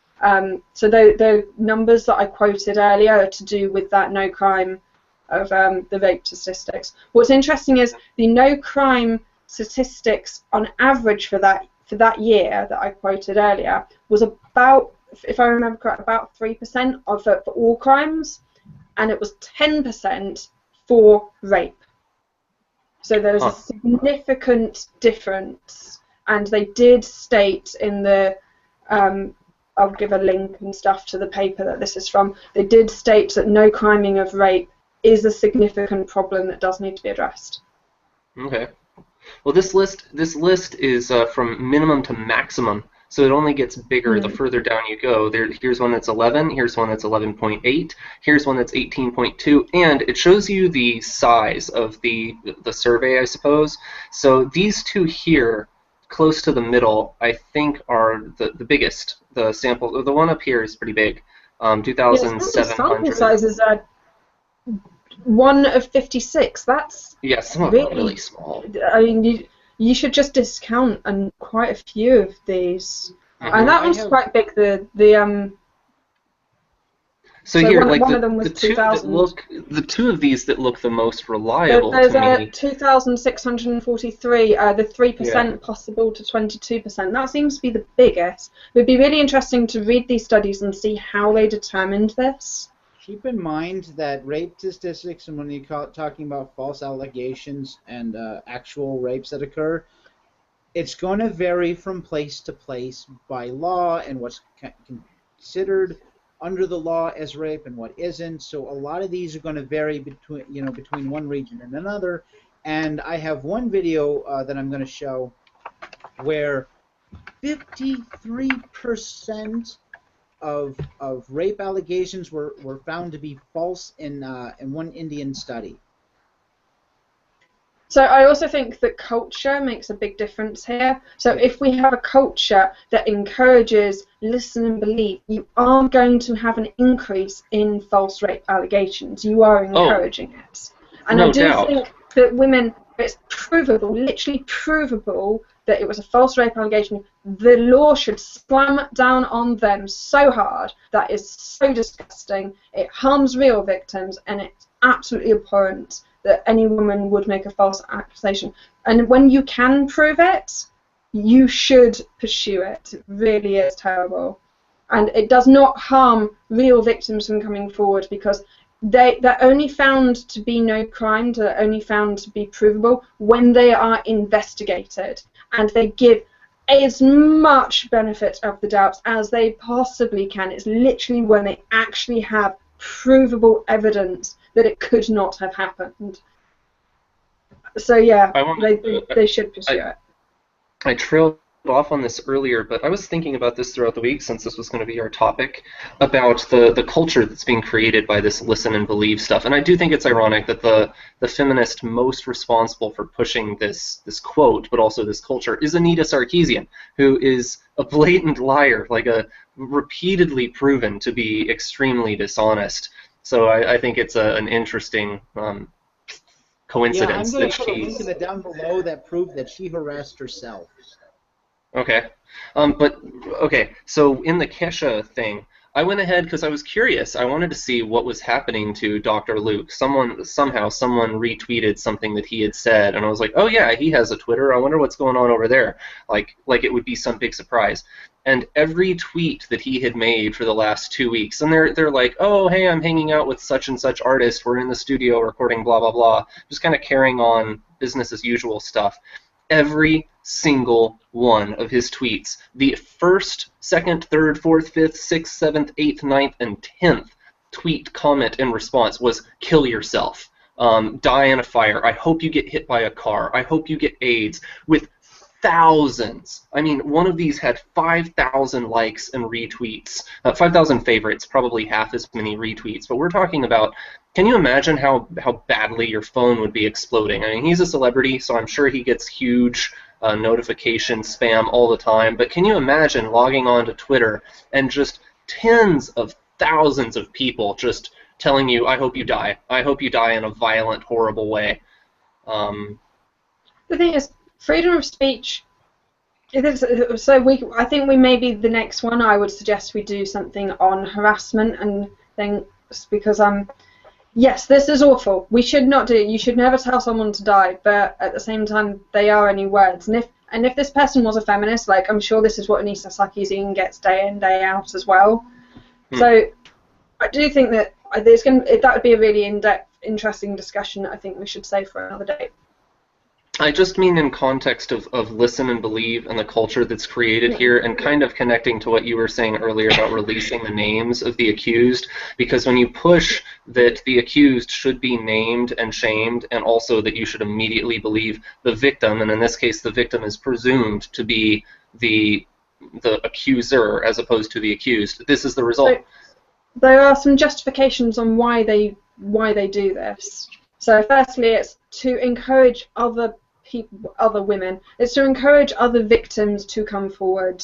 Speaker 3: So the numbers that I quoted earlier are to do with that no crime of the rape statistics. What's interesting is the no crime statistics on average for that year that I quoted earlier was about, if I remember correctly, about 3% for all crimes, and it was 10% for rape. So there's a significant difference, and they did state in the I'll give a link and stuff to the paper that this is from. They did state that no criming of rape is a significant problem that does need to be addressed.
Speaker 2: Okay. Well, this list is from minimum to maximum, so it only gets bigger the further down you go. Here's one that's 11. Here's one that's 11.8. Here's one that's 18.2, and it shows you the size of the survey, I suppose. So these two here, close to the middle, I think are the biggest. The sample, the one up here is pretty big, 2,700.
Speaker 3: Sample sizes are 1 of 56. That's
Speaker 2: some of them are really small.
Speaker 3: I mean, you should just discount quite a few of these. And that one's quite big. So
Speaker 2: here,
Speaker 3: one of them was
Speaker 2: the two of these that look the most reliable
Speaker 3: there's
Speaker 2: to me.
Speaker 3: 2,643, the 3% possible to 22%. That seems to be the biggest. It would be really interesting to read these studies and see how they determined this.
Speaker 1: Keep in mind that rape statistics, and when you're talking about false allegations and actual rapes that occur, it's going to vary from place to place by law and what's considered under the law as rape and what isn't. So a lot of these are going to vary between one region and another. And I have one video that I'm going to show where 53% of rape allegations were found to be false in one Indian study.
Speaker 3: So I also think that culture makes a big difference here. So if we have a culture that encourages listen and believe, you are going to have an increase in false rape allegations. You are encouraging it. And
Speaker 2: no
Speaker 3: I do
Speaker 2: doubt.
Speaker 3: think that women, it's provable, literally provable, that it was a false rape allegation. The law should slam down on them so hard. That is so disgusting. It harms real victims, and it's absolutely abhorrent that any woman would make a false accusation. And when you can prove it, you should pursue it. It really is terrible. And it does not harm real victims from coming forward, because they're only found to be no crime, they're only found to be provable when they are investigated. And they give as much benefit of the doubt as they possibly can. It's literally when they actually have provable evidence that it could not have happened. So yeah, they should pursue it.
Speaker 2: I trailed off on this earlier, but I was thinking about this throughout the week since this was going to be our topic, about the culture that's being created by this listen and believe stuff. And I do think it's ironic that the feminist most responsible for pushing this quote, but also this culture, is Anita Sarkeesian, who is a blatant liar, like a repeatedly proven to be extremely dishonest. So I think it's an interesting coincidence
Speaker 1: I'm going
Speaker 2: that
Speaker 1: to put a link
Speaker 2: she's...
Speaker 1: in the down below that proved that she harassed herself.
Speaker 2: Okay. Okay, so in the Kesha thing, I went ahead because I was curious. I wanted to see what was happening to Dr. Luke. Someone retweeted something that he had said, and I was like, oh yeah, he has a Twitter. I wonder what's going on over there. Like it would be some big surprise. And every tweet that he had made for the last 2 weeks, and they're like, oh, hey, I'm hanging out with such and such artist. We're in the studio recording blah, blah, blah. Just kind of carrying on business as usual stuff. Every single one of his tweets, the first, second, third, fourth, fifth, sixth, seventh, eighth, ninth, and 10th tweet, comment, and response was kill yourself, die in a fire, I hope you get hit by a car, I hope you get AIDS, with thousands. I mean, one of these had 5,000 likes and retweets, 5,000 favorites, probably half as many retweets, but we're talking about, can you imagine how badly your phone would be exploding? I mean, he's a celebrity, so I'm sure he gets huge notification spam all the time, but can you imagine logging on to Twitter and just tens of thousands of people just telling you, I hope you die. I hope you die in a violent, horrible way.
Speaker 3: The thing is, freedom of speech. I think we may be the next one. I would suggest we do something on harassment and things, because yes, this is awful. We should not do it. You should never tell someone to die, but at the same time, they are only words. And if this person was a feminist, like, I'm sure this is what Anita Sarkeesian gets day in, day out as well. So I do think that that would be a really in-depth, interesting discussion that I think we should save for another day.
Speaker 2: I just mean in context of listen and believe and the culture that's created here, and kind of connecting to what you were saying earlier about releasing the names of the accused, because when you push that the accused should be named and shamed, and also that you should immediately believe the victim, and in this case the victim is presumed to be the accuser as opposed to the accused, this is the result.
Speaker 3: So, there are some justifications on why they do this. So firstly, it's to encourage other women. It's to encourage other victims to come forward,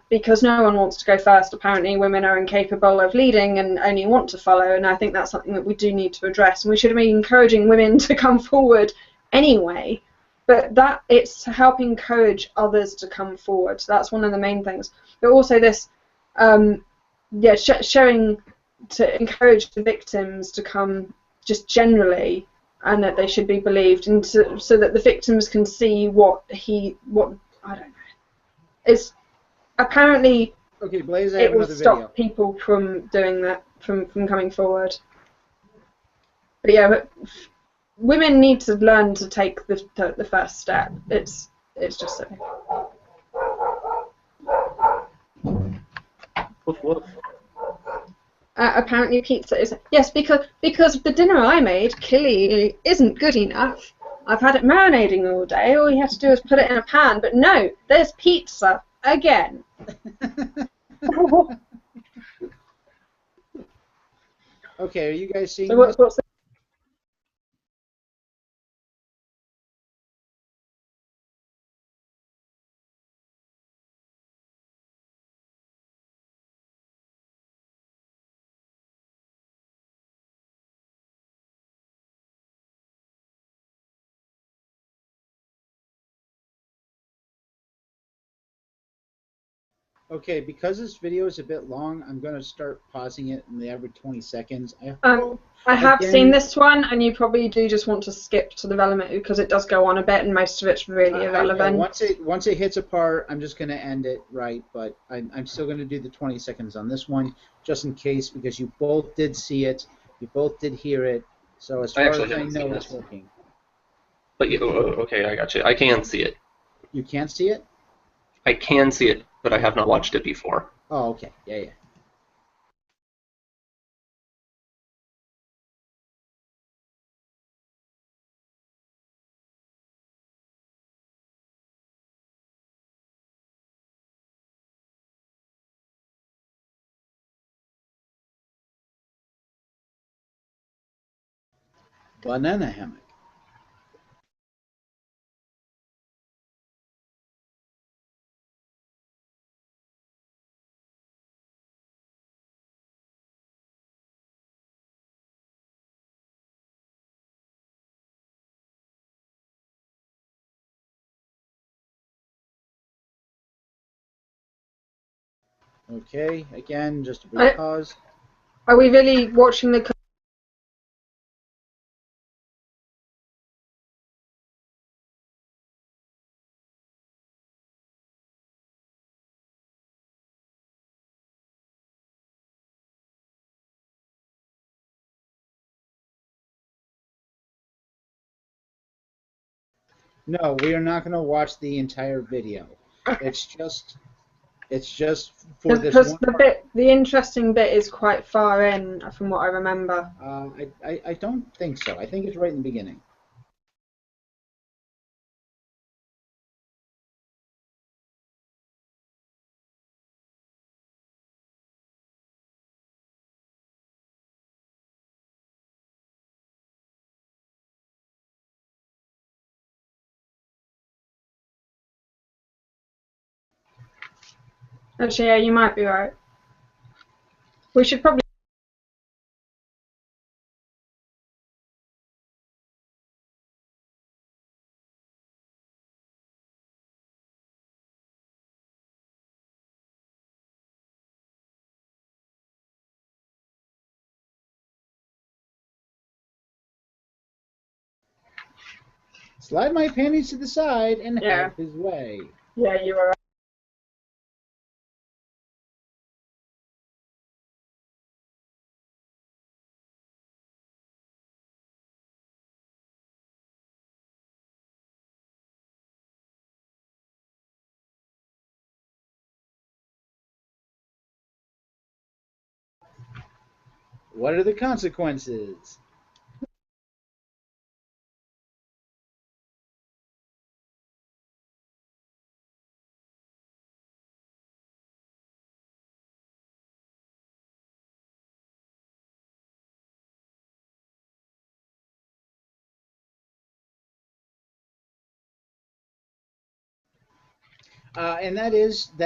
Speaker 3: because no one wants to go first. Apparently, women are incapable of leading and only want to follow, and I think that's something that we do need to address. And we should be encouraging women to come forward anyway, but that it's to help encourage others to come forward. So that's one of the main things. But also this, showing to encourage the victims to come just generally, and that they should be believed, and so that the victims can see what I don't know. It's apparently
Speaker 1: okay, Blaise,
Speaker 3: it will stop people from doing that, from coming forward. But yeah, women need to learn to take the first step. It's just so. Apparently pizza is... Yes, because the dinner I made clearly isn't good enough. I've had it marinating all day. All you have to do is put it in a pan. But no, there's pizza again.
Speaker 1: Okay, are you guys seeing
Speaker 3: so
Speaker 1: this?
Speaker 3: what's the
Speaker 1: Okay, because this video is a bit long, I'm going to start pausing it in the every 20 seconds.
Speaker 3: I have seen this one, and you probably do just want to skip to the relevant, because it does go on a bit, and most of it's really irrelevant.
Speaker 1: Once it hits a part, I'm just going to end it right, but I'm still going to do the 20 seconds on this one, just in case, because you both did see it, you both did hear it, so as far as I know, it's working.
Speaker 2: But okay, I got you. I can see it.
Speaker 1: You can't see it?
Speaker 2: I can see it, but I have not watched it before.
Speaker 1: Oh, okay. Yeah. Banana hammock. Okay, again, just a brief pause.
Speaker 3: Are we really watching the?
Speaker 1: No, we are not going to watch the entire video. It's just for this
Speaker 3: Because
Speaker 1: one.
Speaker 3: the interesting bit is quite far in, from what I remember.
Speaker 1: I don't think so. I think it's right in the beginning.
Speaker 3: Actually, yeah, you might be right. We should probably.
Speaker 1: Slide my panties to the side and
Speaker 3: Yeah.
Speaker 1: have his way.
Speaker 3: Yeah, you were right.
Speaker 1: What are the consequences? And that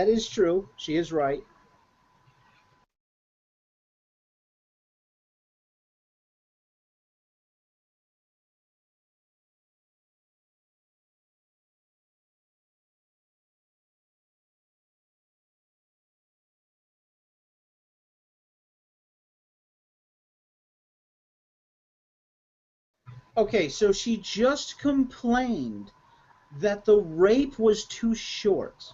Speaker 1: is true. She is right. Okay, so she just complained that the rape was too short.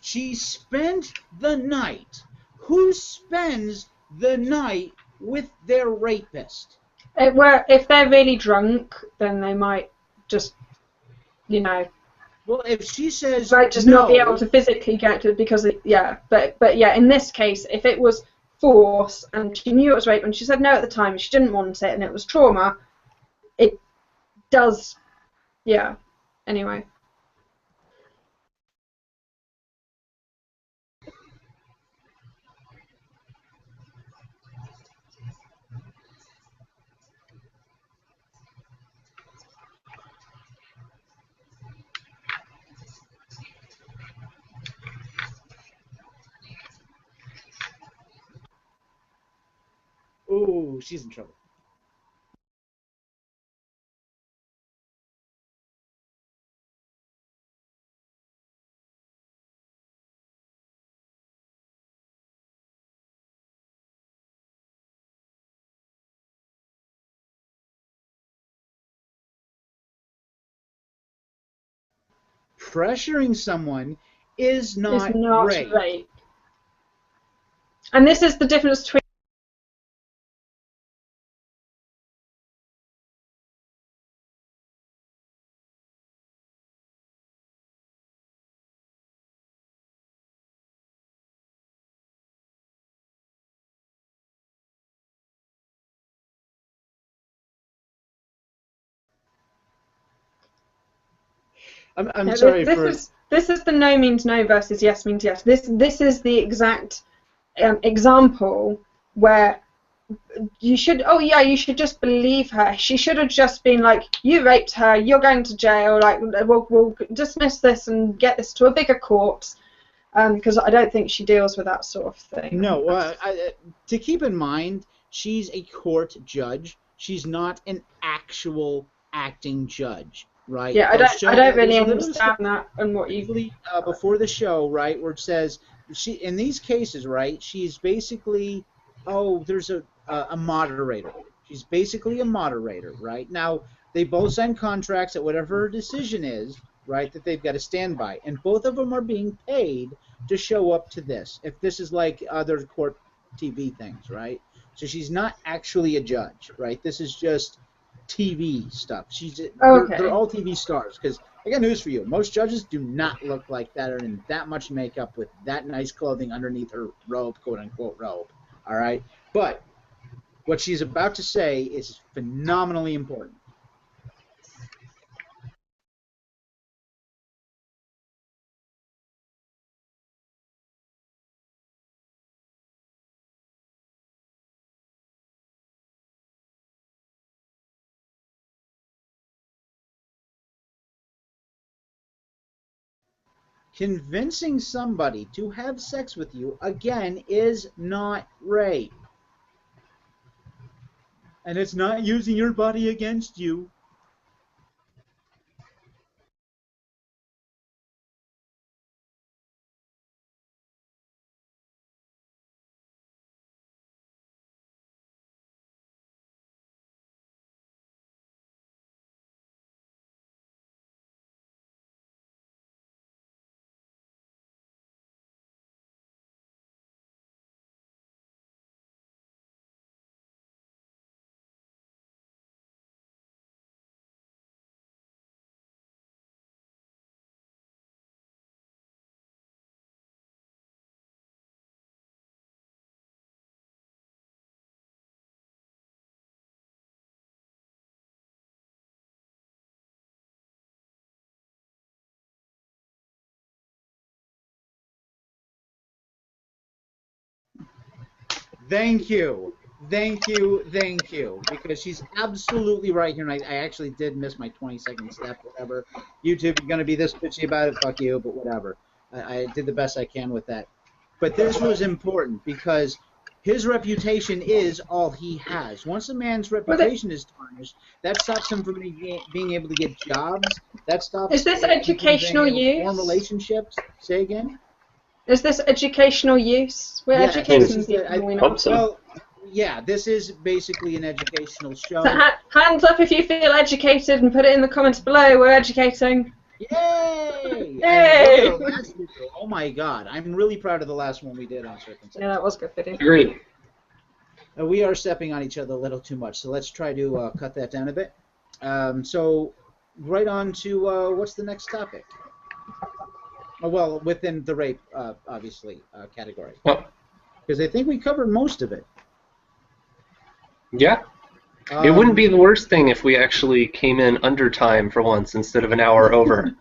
Speaker 1: She spent the night. Who spends the night with their rapist?
Speaker 3: If they're really drunk, then they might just, you know,
Speaker 1: Well, if she says
Speaker 3: might just
Speaker 1: no,
Speaker 3: not be able to physically get to it because, yeah. But yeah, in this case, if it was force and she knew it was rape and she said no at the time, she didn't want it, and it was trauma, it does, yeah. Anyway.
Speaker 1: ooh, she's in trouble. Pressuring someone is
Speaker 3: It's
Speaker 1: not
Speaker 3: not
Speaker 1: rape.
Speaker 3: rape. And this is the difference between
Speaker 1: I'm
Speaker 3: No,
Speaker 1: sorry
Speaker 3: this is the no means no versus yes means yes. This is the exact example where you should just believe her. She should have just been like, you raped her, you're going to jail, like we'll dismiss this and get this to a bigger court, because I don't think she deals with that sort of thing.
Speaker 1: No, to keep in mind, she's a court judge. She's not an actual acting judge, right?
Speaker 3: Yeah, I don't really understand that and what you
Speaker 1: before the show, right, where it says she in these cases, right, she's basically there's a moderator. She's basically a moderator, right? Now they both sign contracts that whatever her decision is, right, that they've got to stand by, and both of them are being paid to show up to this. If this is like other court TV things, right? So she's not actually a judge, right? This is just TV stuff. They're all TV stars. Because I got news for you: most judges do not look like that or in that much makeup with that nice clothing underneath her robe, quote unquote robe. All right, but what she's about to say is phenomenally important. Convincing somebody to have sex with you, again, is not rape. And it's not using your body against you. Thank you. Thank you. Thank you. Because she's absolutely right here. And I actually did miss my 20-second step, whatever. YouTube, you're going to be this bitchy about it, fuck you, but whatever. I did the best I can with that. But this was important because his reputation is all he has. Once a man's reputation is tarnished, that stops him from being able to get jobs. That stops
Speaker 3: Is this educational use?
Speaker 1: Form relationships. Say again?
Speaker 3: Is this educational use? We're educating people.
Speaker 1: Well, yeah, this is basically an educational show.
Speaker 3: So hands up if you feel educated and put it in the comments below. We're educating.
Speaker 1: Yay!
Speaker 3: Yay!
Speaker 1: Oh my god, I'm really proud of the last one we did on circumcision.
Speaker 3: Yeah, that was a good video.
Speaker 2: Great.
Speaker 1: We are stepping on each other a little too much, so let's try to cut that down a bit. So, right on to what's the next topic? Well, within the rape, obviously, category. Because I think we covered most of it.
Speaker 2: Yeah. It wouldn't be the worst thing if we actually came in under time for once instead of an hour over.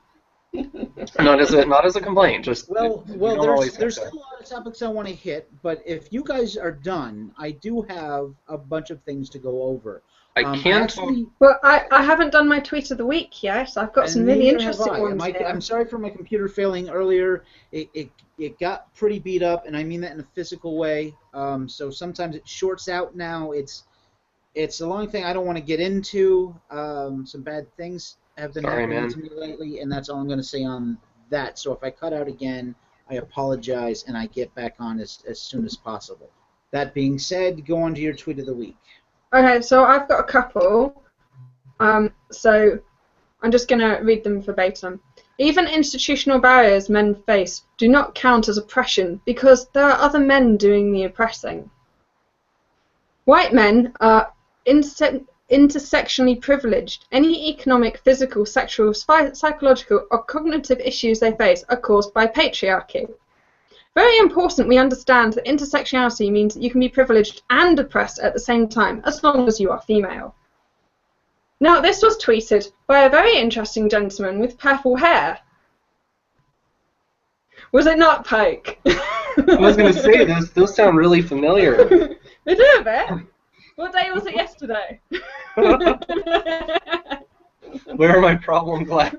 Speaker 2: not as a complaint. Just
Speaker 1: there's still a lot of topics I want to hit, but if you guys are done, I do have a bunch of things to go over.
Speaker 3: Well, I haven't done my tweet of the week yet. I've got some really interesting ones here.
Speaker 1: I'm sorry for my computer failing earlier. It got pretty beat up, and I mean that in a physical way. So sometimes it shorts out now. It's a long thing I don't want to get into. Some bad things have been happening to me lately, and that's all I'm going to say on that. So if I cut out again, I apologize, and I get back on as soon as possible. That being said, go on to your tweet of the week.
Speaker 3: Okay, so I've got a couple. So I'm just going to read them verbatim. Even institutional barriers men face do not count as oppression because there are other men doing the oppressing. White men are intersectionally privileged. Any economic, physical, sexual, psychological, or cognitive issues they face are caused by patriarchy. Very important we understand that intersectionality means that you can be privileged and oppressed at the same time, as long as you are female. Now, this was tweeted by a very interesting gentleman with purple hair. Was it not, Pike?
Speaker 2: I was going to say, those sound really familiar.
Speaker 3: They do a bit. What day was it yesterday?
Speaker 2: Where are my problem glasses?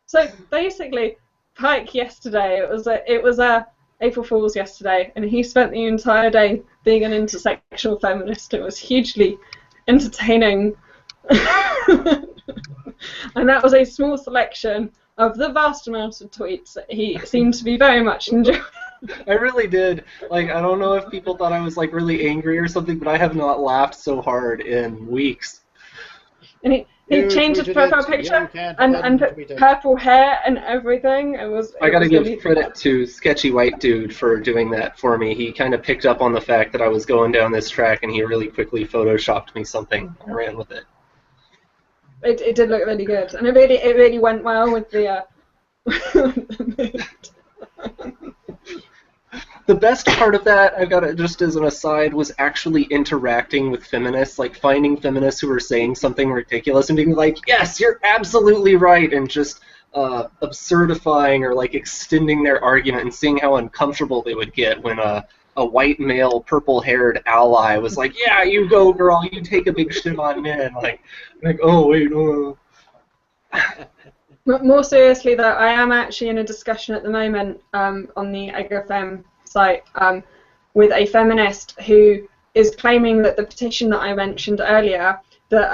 Speaker 3: So basically, Pike yesterday, it was April Fool's yesterday, and he spent the entire day being an intersectional feminist. It was hugely entertaining. And that was a small selection of the vast amount of tweets that he seemed to be very much enjoying.
Speaker 2: I really did. Like, I don't know if people thought I was like really angry or something, but I have not laughed so hard in weeks.
Speaker 3: And he changed his profile picture and put purple hair and everything. I gotta
Speaker 2: give credit to Sketchy White Dude for doing that for me. He kind of picked up on the fact that I was going down this track, and he really quickly photoshopped me something. I ran with it.
Speaker 3: It did look really good, and it really went well with the mood.
Speaker 2: The best part of that, I've got it just as an aside, was actually interacting with feminists, like finding feminists who were saying something ridiculous and being like, yes, you're absolutely right, and just absurdifying or like extending their argument and seeing how uncomfortable they would get when a white male purple-haired ally was like, yeah, you go, girl, you take a big shit on men. Like oh, wait,
Speaker 3: More seriously, though, I am actually in a discussion at the moment on the EGFem site with a feminist who is claiming that the petition that I mentioned earlier, that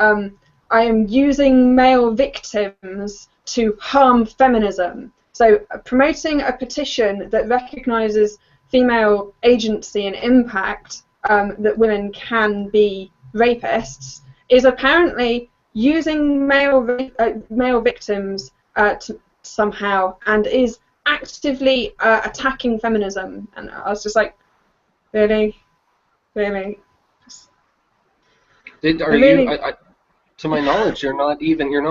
Speaker 3: I am using male victims to harm feminism. So promoting a petition that recognises female agency and impact, that women can be rapists, is apparently using male victims somehow, and is actively attacking feminism. And I was just like, really?
Speaker 2: To my knowledge, you're not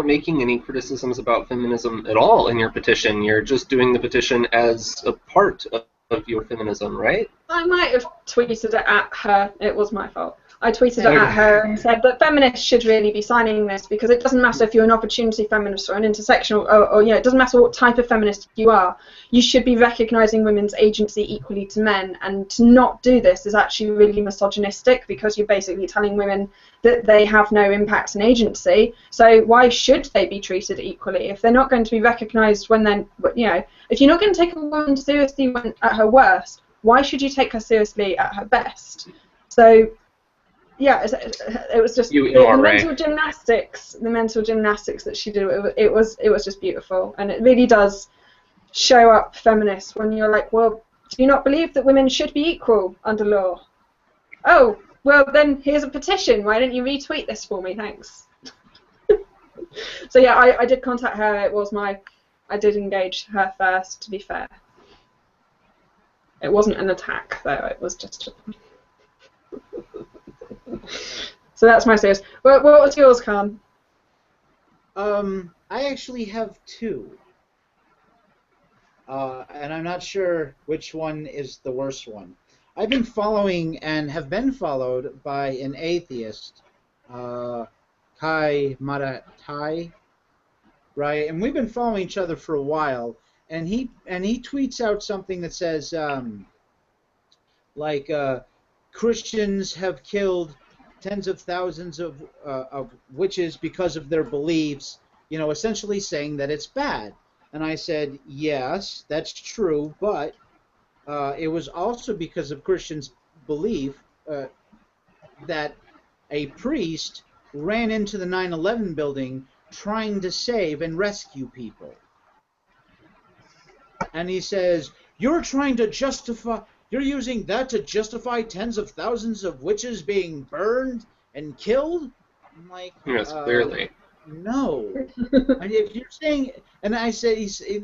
Speaker 2: making any criticisms about feminism at all in your petition. You're just doing the petition as a part of your feminism, right?
Speaker 3: I might have tweeted it at her. It was my fault. I tweeted it at her and said that feminists should really be signing this, because it doesn't matter if you're an opportunity feminist or an intersectional, or it doesn't matter what type of feminist you are. You should be recognising women's agency equally to men, and to not do this is actually really misogynistic, because you're basically telling women that they have no impact and agency. So why should they be treated equally if they're not going to be recognised when then, if you're not going to take a woman seriously at her worst, why should you take her seriously at her best? So yeah, it was just the mental gymnastics that she did. It was just beautiful, and it really does show up feminists when you're like, well, do you not believe that women should be equal under law? Oh, well then here's a petition. Why don't you retweet this for me? Thanks. So yeah, I did contact her. I did engage her first. To be fair, it wasn't an attack though. It was just. So that's my series. What was yours, Khan?
Speaker 1: I actually have two. And I'm not sure which one is the worst one. I've been following and have been followed by an atheist, Kai Maratai, right? And we've been following each other for a while. And he tweets out something that says, Christians have killed tens of thousands of witches because of their beliefs, essentially saying that it's bad. And I said, yes, that's true, but it was also because of Christians' belief that a priest ran into the 9/11 building trying to save and rescue people. And he says, you're using that to justify tens of thousands of witches being burned and killed? I'm like,
Speaker 2: yes, clearly.
Speaker 1: No. And if you're saying, and I said,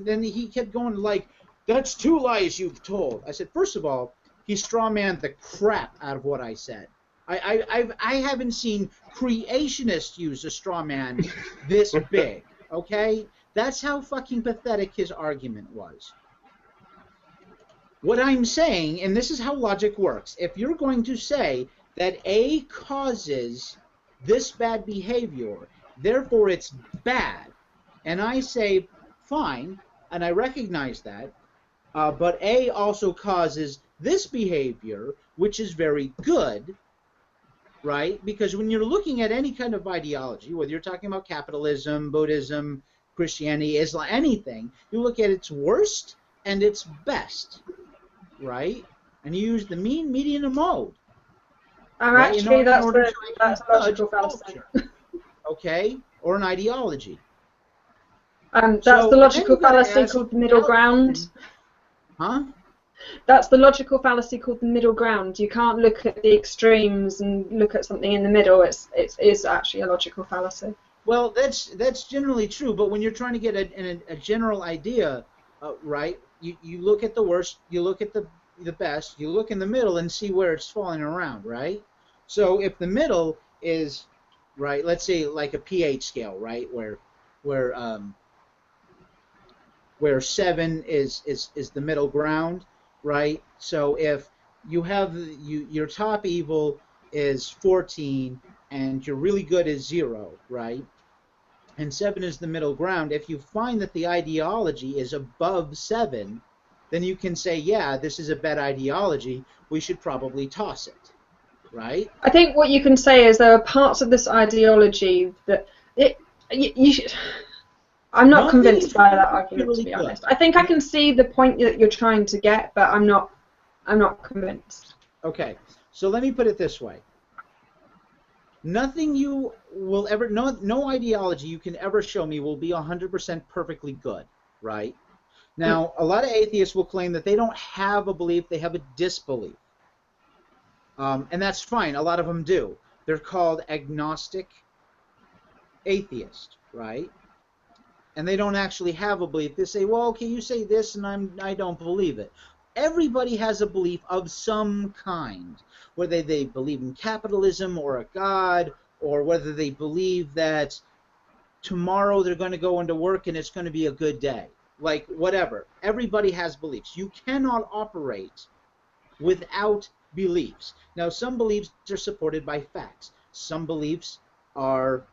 Speaker 1: then he kept going like, that's two lies you've told. I said, first of all, he strawmanned the crap out of what I said. I haven't seen creationists use a straw man this big, okay? That's how fucking pathetic his argument was. What I'm saying, and this is how logic works, if you're going to say that A causes this bad behavior, therefore it's bad. And I say, fine, and I recognize that, but A also causes this behavior, which is very good, right? Because when you're looking at any kind of ideology, whether you're talking about capitalism, Buddhism, Christianity, Islam, anything, you look at its worst and its best, right? And you use the mean, median, and mode. Right?
Speaker 3: Actually, that's
Speaker 1: to
Speaker 3: a logical fallacy.
Speaker 1: culture, okay, or an ideology.
Speaker 3: That's
Speaker 1: So,
Speaker 3: the logical
Speaker 1: and then you gotta
Speaker 3: fallacy
Speaker 1: ask,
Speaker 3: called the middle ground.
Speaker 1: Huh?
Speaker 3: That's the logical fallacy called the middle ground. You can't look at the extremes and look at something in the middle. It is actually a logical fallacy.
Speaker 1: Well, that's generally true, but when you're trying to get a general idea, right? You look at the worst, you look at the best, you look in the middle and see where it's falling around, right? So if the middle is, right, let's say like a pH scale, right, where 7 is the middle ground, right? So if you have your top evil is 14 and your really good is 0, right? And 7 is the middle ground. If you find that the ideology is above 7, then you can say, yeah, this is a bad ideology. We should probably toss it, right?
Speaker 3: I think what you can say is there are parts of this ideology that you should. I'm not convinced by that argument, to be honest. I think I can see the point that you're trying to get, but I'm not convinced.
Speaker 1: Okay, so let me put it this way. Nothing you will ever, no ideology you can ever show me will be 100% perfectly good, right? Now, a lot of atheists will claim that they don't have a belief, they have a disbelief. And that's fine, a lot of them do. They're called agnostic atheist, right? And they don't actually have a belief. They say, well, okay, you say this and I don't believe it. Everybody has a belief of some kind, whether they believe in capitalism or a god, or whether they believe that tomorrow they're going to go into work and it's going to be a good day. Like, whatever. Everybody has beliefs. You cannot operate without beliefs. Now, some beliefs are supported by facts. Some beliefs are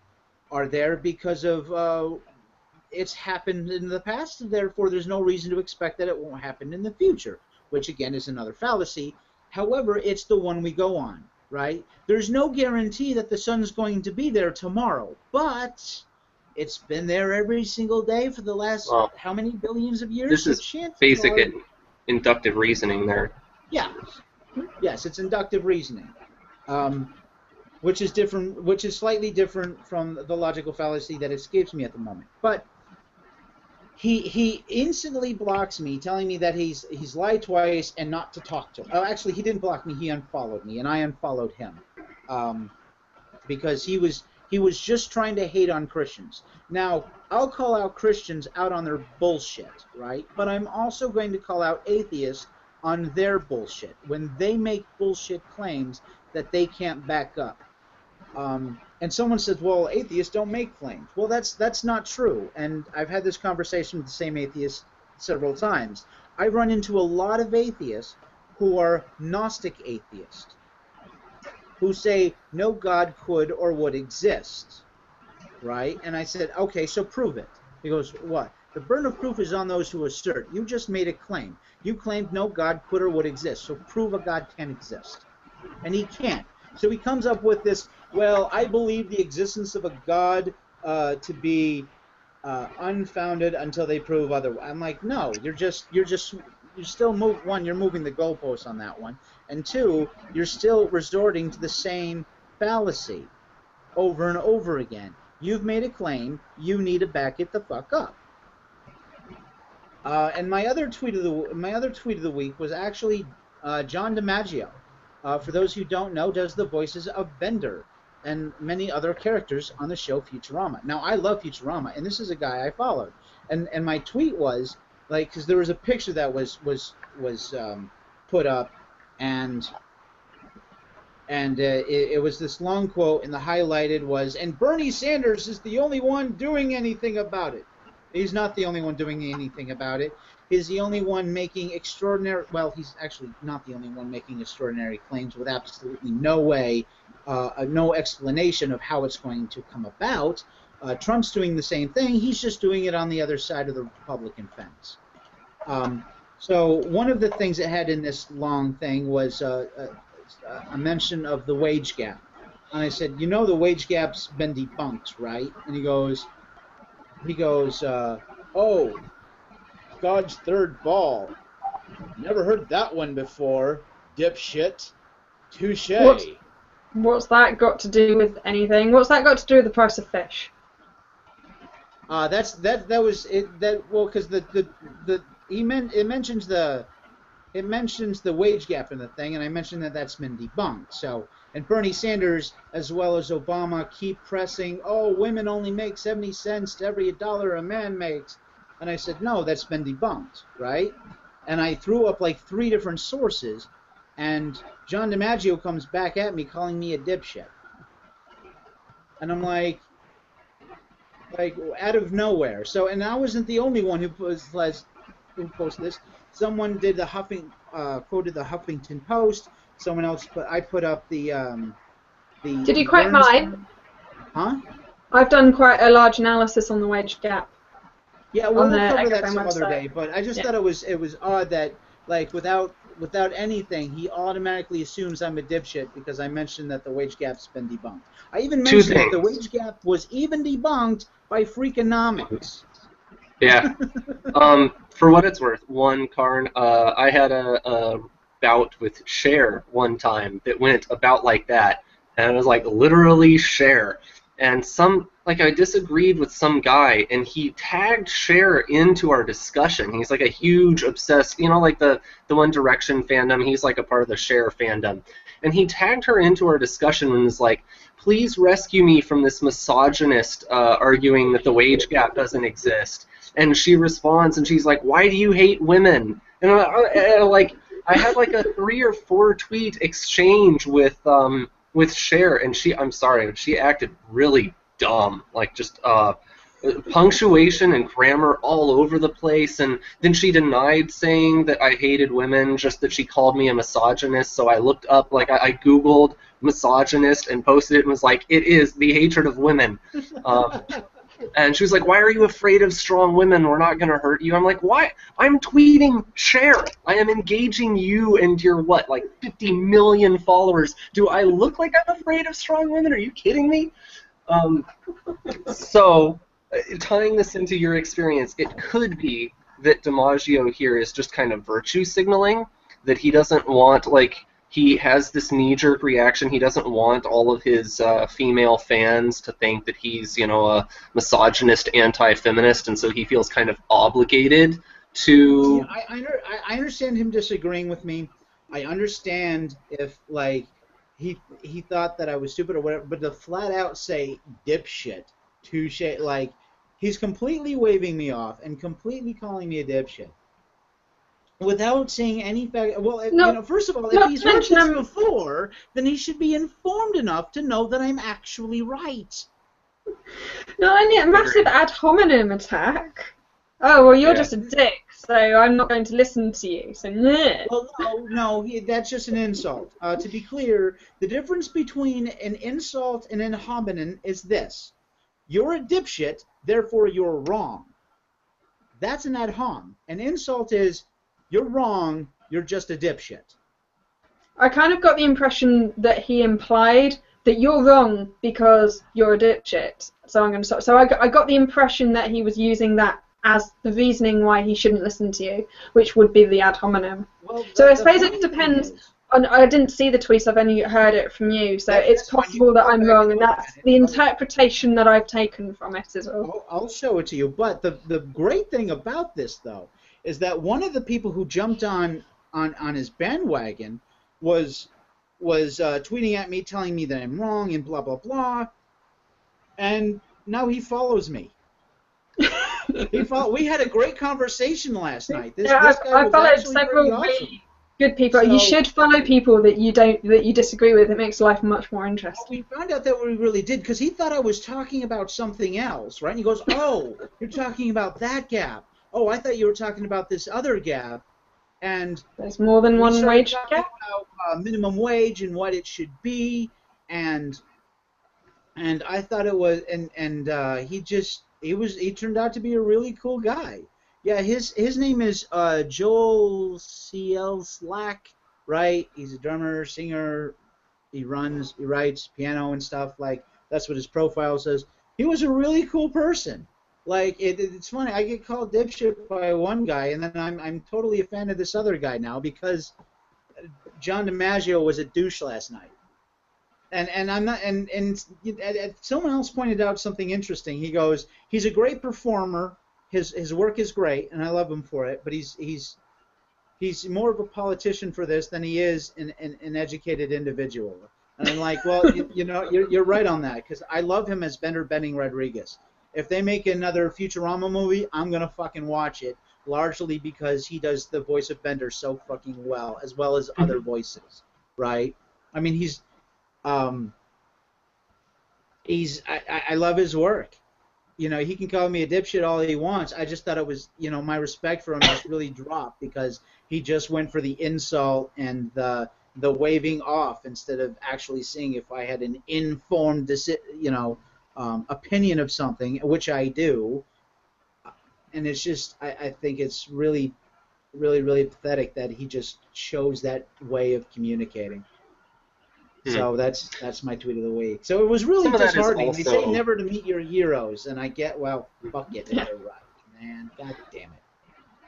Speaker 1: there because of it's happened in the past, and therefore there's no reason to expect that it won't happen in the future, which again is another fallacy. However, it's the one we go on, right? There's no guarantee that the sun's going to be there tomorrow, but it's been there every single day for the last how many billions of years?
Speaker 2: This is basic inductive reasoning there.
Speaker 1: Yeah. Yes, it's inductive reasoning. Which is different, which is slightly different from the logical fallacy that escapes me at the moment. But he instantly blocks me, telling me that he's lied twice and not to talk to him. Oh, actually, he didn't block me. He unfollowed me, and I unfollowed him because he was just trying to hate on Christians. Now, I'll call out Christians out on their bullshit, right? But I'm also going to call out atheists on their bullshit when they make bullshit claims that they can't back up. And someone says, well, atheists don't make claims. Well, that's not true. And I've had this conversation with the same atheist several times. I run into a lot of atheists who are Gnostic atheists, who say no God could or would exist, right? And I said, okay, so prove it. He goes, what? The burden of proof is on those who assert. You just made a claim. You claimed no God could or would exist, so prove a God can exist. And he can't. So he comes up with this, well, I believe the existence of a God to be unfounded until they prove otherwise. I'm like, no, you're still you're moving the goalposts on that one, and two, you're still resorting to the same fallacy over and over again. You've made a claim, you need to back it the fuck up. And my other tweet of the week was actually John DiMaggio. For those who don't know, does the voices of Bender and many other characters on the show Futurama. Now, I love Futurama, and this is a guy I followed. And my tweet was, like, because there was a picture that was put up, and it was this long quote, and the highlighted was, and Bernie Sanders is the only one doing anything about it. He's not the only one doing anything about it. He's the only one making extraordinary... Well, he's actually not the only one making extraordinary claims with absolutely no way no explanation of how it's going to come about. Trump's doing the same thing. He's just doing it on the other side of the Republican fence. So one of the things it had in this long thing was a mention of the wage gap. And I said, the wage gap's been debunked, right? And he goes, oh, God's third ball. Never heard that one before, dipshit. Touche.
Speaker 3: What's that got to do with anything? What's that got to do with the price of fish?
Speaker 1: Because it mentions the wage gap in the thing, and I mentioned that that's been debunked. So, and Bernie Sanders as well as Obama keep pressing, oh, women only make 70 cents to every $1 a man makes, and I said no, that's been debunked, right? And I threw up like 3 different sources, and John DiMaggio comes back at me calling me a dipshit, and I'm like out of nowhere. So, and I wasn't the only one who posted this. Someone did quoted the Huffington Post. Someone else I put up the.
Speaker 3: Did you quote mine?
Speaker 1: Huh?
Speaker 3: I've done quite a large analysis on the wage gap.
Speaker 1: Yeah, we'll cover that some other day. But I just thought it was odd that without anything, he automatically assumes I'm a dipshit because I mentioned that the wage gap's been debunked. I even mentioned that the wage gap was even debunked by Freakonomics.
Speaker 2: Yeah. For what it's worth, Karn, I had a bout with Cher one time that went about like that, and it was like literally Cher. And I disagreed with some guy, and he tagged Cher into our discussion. He's like a huge obsessed, like the One Direction fandom. He's like a part of the Cher fandom. And he tagged her into our discussion and was like, please rescue me from this misogynist arguing that the wage gap doesn't exist. And she responds, and she's like, why do you hate women? And I had like a 3 or 4 tweet exchange with Cher, and I'm sorry, but she acted really dumb, like just punctuation and grammar all over the place, and then she denied saying that I hated women, just that she called me a misogynist. So I looked up, I Googled misogynist and posted it and was like, it is the hatred of women. And she was like, why are you afraid of strong women? We're not going to hurt you. I'm like, why? I'm tweeting Cher. I am engaging you and your, 50 million followers. Do I look like I'm afraid of strong women? Are you kidding me? So, tying this into your experience, it could be that DiMaggio here is just kind of virtue signaling, that he doesn't want, he has this knee-jerk reaction. He doesn't want all of his female fans to think that he's, a misogynist, anti-feminist, and so he feels kind of obligated to...
Speaker 1: Yeah, I understand him disagreeing with me. I understand if, he thought that I was stupid or whatever, but to flat-out say dipshit, touche, he's completely waving me off and completely calling me a dipshit. Without saying any fact, first of all, if he's heard this before, then he should be informed enough to know that I'm actually right.
Speaker 3: No, I need a massive ad hominem attack. Oh, well, you're just a dick, so I'm not going to listen to you, so nah.
Speaker 1: Well, no, that's just an insult. To be clear, the difference between an insult and an ad hominem is this. You're a dipshit, therefore you're wrong. That's an ad hom. An insult is, you're wrong, you're just a dipshit.
Speaker 3: I kind of got the impression that he implied that you're wrong because you're a dipshit. So I'm going to stop. So I got the impression that he was using that as the reasoning why he shouldn't listen to you, which would be the ad hominem. Well, so I suppose it depends. I didn't see the tweets, I've only heard it from you, so it's possible that I'm wrong, and that's the interpretation that I've taken from it as well.
Speaker 1: I'll show it to you, but the great thing about this, though, is that one of the people who jumped on his bandwagon was tweeting at me, telling me that I'm wrong and blah, blah, blah, and now he follows me. We had a great conversation last night.
Speaker 3: I followed several really good people. So, you should follow people that you disagree with. It makes life much more interesting.
Speaker 1: We found out that we really did, because he thought I was talking about something else, right? And he goes, "Oh, you're talking about that gap. Oh, I thought you were talking about this other gap." And
Speaker 3: there's more than one wage gap.
Speaker 1: About minimum wage and what it should be, and I thought it was, he turned out to be a really cool guy. Yeah, his name is Joel C.L. Slack, right? He's a drummer, singer. He writes piano and stuff. Like, that's what his profile says. He was a really cool person. Like, it's funny. I get called dipshit by one guy, and then I'm totally a fan of this other guy now because John DiMaggio was a douche last night. And I'm not. And someone else pointed out something interesting. He goes, he's a great performer. His work is great, and I love him for it. But he's more of a politician for this than he is an educated individual. And I'm like, well, you're right on that, because I love him as Bender Benning Rodriguez. If they make another Futurama movie, I'm gonna fucking watch it, largely because he does the voice of Bender so fucking well, as well as other voices, right? I mean, I love his work. He can call me a dipshit all he wants. I just thought it was, my respect for him just really dropped because he just went for the insult and the waving off instead of actually seeing if I had an informed, opinion of something, which I do. And it's just, I think it's really, really, really pathetic that he just chose that way of communicating. So that's my tweet of the week. So it was really disheartening. They say never to meet your heroes, and I get, well, fuck it, they're right, man. God damn it.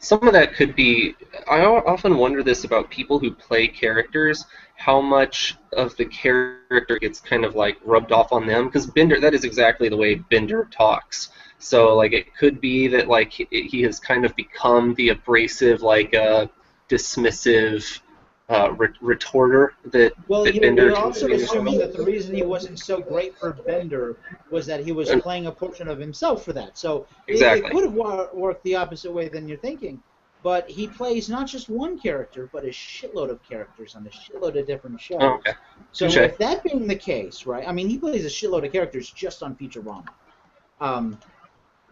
Speaker 2: Some of that could be, I often wonder this about people who play characters, how much of the character gets kind of like rubbed off on them, because Bender, that is exactly the way Bender talks. So like it could be that like he has kind of become the abrasive, like dismissive retorter that Bender.
Speaker 1: You're also assuming that the reason he wasn't so great for Bender was that he was playing a portion of himself for that. So
Speaker 2: exactly.
Speaker 1: It could have worked the opposite way than you're thinking. But he plays not just one character, but a shitload of characters on a shitload of different shows.
Speaker 2: Oh, okay.
Speaker 1: So if that being the case, right? I mean, he plays a shitload of characters just on Futurama.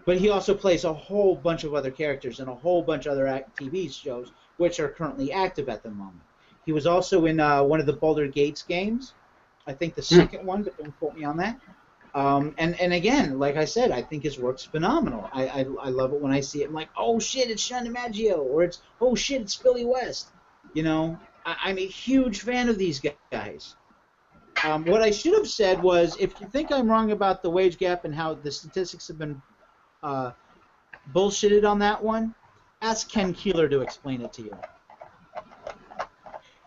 Speaker 1: But he also plays a whole bunch of other characters in a whole bunch of other TV shows, which are currently active at the moment. He was also in one of the Boulder Gates games, I think the second one, but don't quote me on that. And again, like I said, I think his work's phenomenal. I love it when I see it. I'm like, oh shit, it's Sean DiMaggio, or it's, oh shit, it's Billy West. I'm a huge fan of these guys. What I should have said was, if you think I'm wrong about the wage gap and how the statistics have been bullshitted on that one, ask Ken Keeler to explain it to you.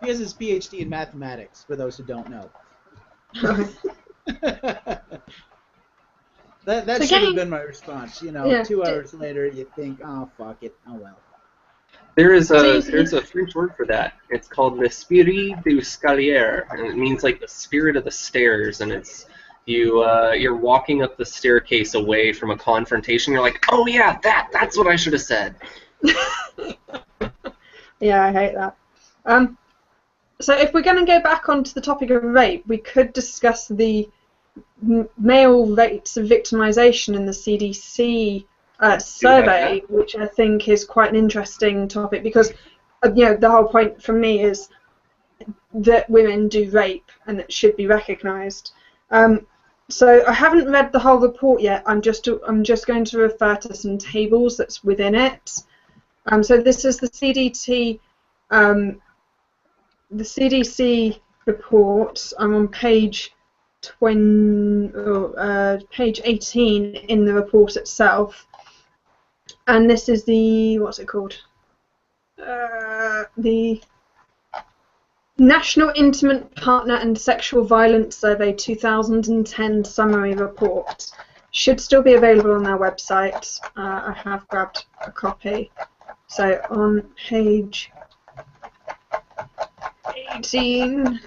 Speaker 1: He has his PhD in mathematics, for those who don't know. that should have been my response. 2 hours later, you think, oh, fuck it, oh well.
Speaker 2: There's a French word for that. It's called l'esprit du escalier, and it means like the spirit of the stairs, and it's you're walking up the staircase away from a confrontation. You're like, oh yeah, that's what I should have said.
Speaker 3: Yeah, I hate that. So if we're going to go back onto the topic of rape, we could discuss the male rates of victimization in the CDC survey, which I think is quite an interesting topic because, the whole point for me is that women do rape and it should be recognized. So I haven't read the whole report yet. I'm just going to refer to some tables that's within it. So this is the CDC. The CDC report. I'm on page 18 in the report itself, and this is the what's it called? The National Intimate Partner and Sexual Violence Survey 2010 summary report. Should still be available on our website. I have grabbed a copy. So on page 18.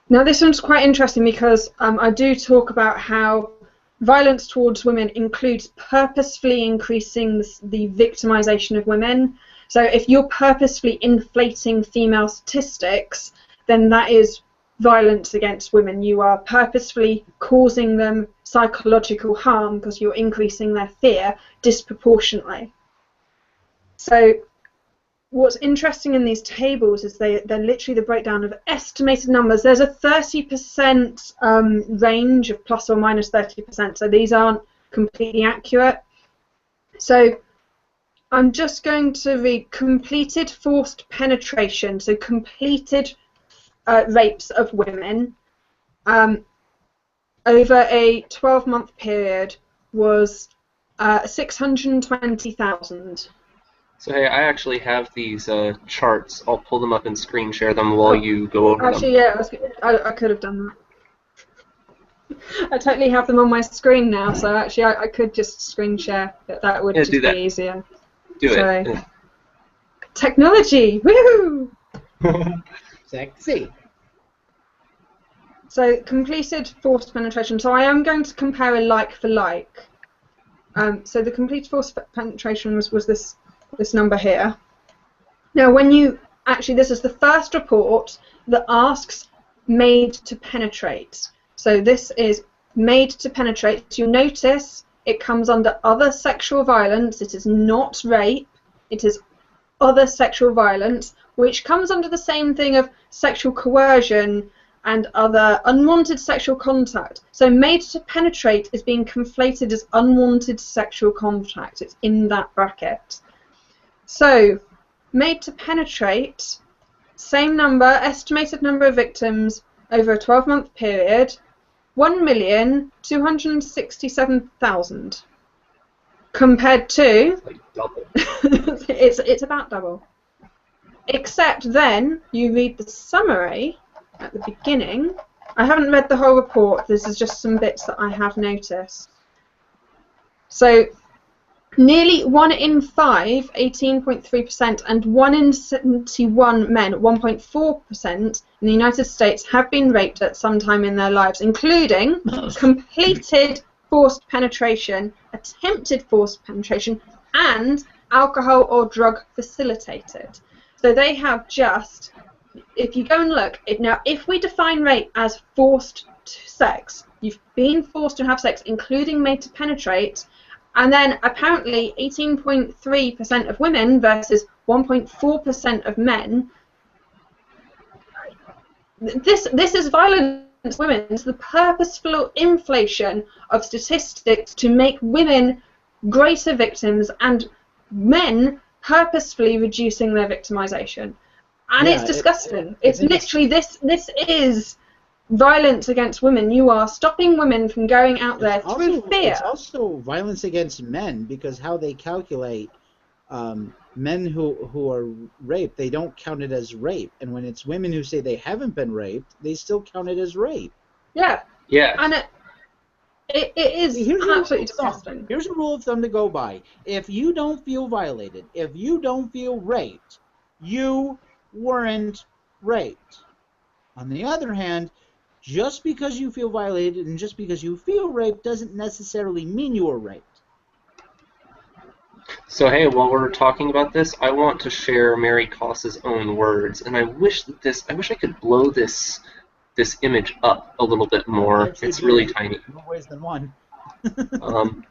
Speaker 3: Now this one's quite interesting because I do talk about how violence towards women includes purposefully increasing the victimization of women. So if you're purposefully inflating female statistics, then that is violence against women. You are purposefully causing them psychological harm because you're increasing their fear disproportionately. So what's interesting in these tables is they're literally the breakdown of estimated numbers. There's a 30% range of plus or minus 30%, so these aren't completely accurate. So I'm just going to read completed forced penetration, so completed rapes of women over a 12-month period was 620,000.
Speaker 2: So hey, I actually have these charts. I'll pull them up and screen share them while you go over them.
Speaker 3: Actually, yeah, I could have done that. I totally have them on my screen now, so actually I could just screen share. That would just be easier.
Speaker 2: Do it. Yeah.
Speaker 3: Technology, woohoo!
Speaker 1: Sexy.
Speaker 3: So completed forced penetration. So I am going to compare a like for like. So the completed forced penetration was this number here. Now, when you actually, this is the first report that asks made to penetrate. So this is made to penetrate. So you'll notice it comes under other sexual violence. It is not rape. It is other sexual violence, which comes under the same thing of sexual coercion and other unwanted sexual contact. So made to penetrate is being conflated as unwanted sexual contact. It's in that bracket. So made to penetrate, same number, estimated number of victims over a 12-month period, 1,267,000. Compared to,
Speaker 2: Like double.
Speaker 3: it's about double. Except then you read the summary at the beginning. I haven't read the whole report. This is just some bits that I have noticed. So nearly 1 in 5, 18.3%, and 1 in 71 men, 1.4%, in the United States have been raped at some time in their lives, including completed forced penetration, attempted forced penetration, and alcohol or drug facilitated. So they have just, if you go and look, now if we define rape as forced sex, you've been forced to have sex, including made to penetrate, and then apparently 18.3% of women versus 1.4% of men. This is violence against women. It's the purposeful inflation of statistics to make women greater victims and men purposefully reducing their victimization. And it's disgusting. It's literally this is violence against women. You are stopping women from going out there through fear.
Speaker 1: It's also violence against men, because how they calculate men who are raped, they don't count it as rape. And when it's women who say they haven't been raped, they still count it as rape.
Speaker 3: Yeah.
Speaker 2: Yeah.
Speaker 3: And it is absolutely disgusting.
Speaker 1: Here's a rule of thumb to go by. If you don't feel violated, if you don't feel raped, you weren't raped. On the other hand, just because you feel violated and just because you feel raped doesn't necessarily mean you were raped.
Speaker 2: So hey, while we're talking about this, I want to share Mary Koss's own words, and I wish I could blow this image up a little bit more. It's really tiny.
Speaker 1: More ways than one.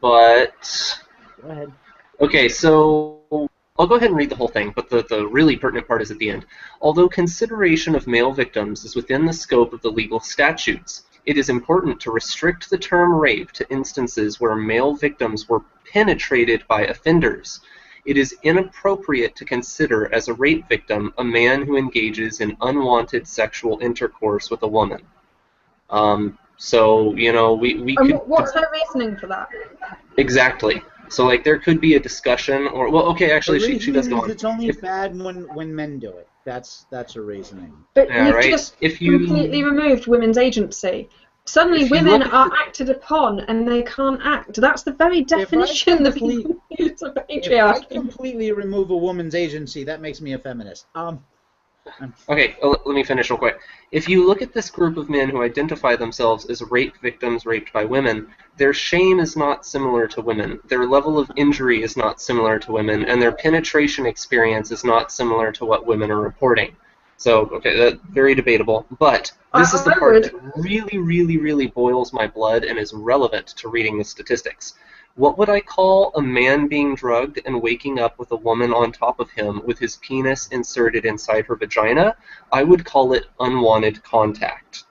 Speaker 2: But
Speaker 1: Go ahead.
Speaker 2: okay, so I'll go ahead and read the whole thing, but the really pertinent part is at the end. Although consideration of male victims is within the scope of the legal statutes, it is important to restrict the term rape to instances where male victims were penetrated by offenders. It is inappropriate to consider as a rape victim a man who engages in unwanted sexual intercourse with a woman. So, you know, we could...
Speaker 3: What's her reasoning for that?
Speaker 2: Exactly. So, like, there could be a discussion, or, well, okay, actually, she does go on.
Speaker 1: It's only bad when men do it. That's her reasoning.
Speaker 3: But
Speaker 2: Yeah,
Speaker 3: you've
Speaker 2: right.
Speaker 3: just
Speaker 2: If you-
Speaker 3: completely removed women's agency. Suddenly
Speaker 2: If you
Speaker 3: women
Speaker 2: look at
Speaker 3: are acted upon and they can't act. That's the very definition that people use of
Speaker 1: If I
Speaker 3: patriarchy.
Speaker 1: completely remove a woman's agency, that makes me a feminist.
Speaker 2: Okay, let me finish real quick. If you look at this group of men who identify themselves as rape victims raped by women, their shame is not similar to women, their level of injury is not similar to women, and their penetration experience is not similar to what women are reporting. So, okay, that's very debatable, but this is the part that really, really, really boils my blood and is relevant to reading the statistics. What would I call a man being drugged and waking up with a woman on top of him with his penis inserted inside her vagina? I would call it unwanted contact.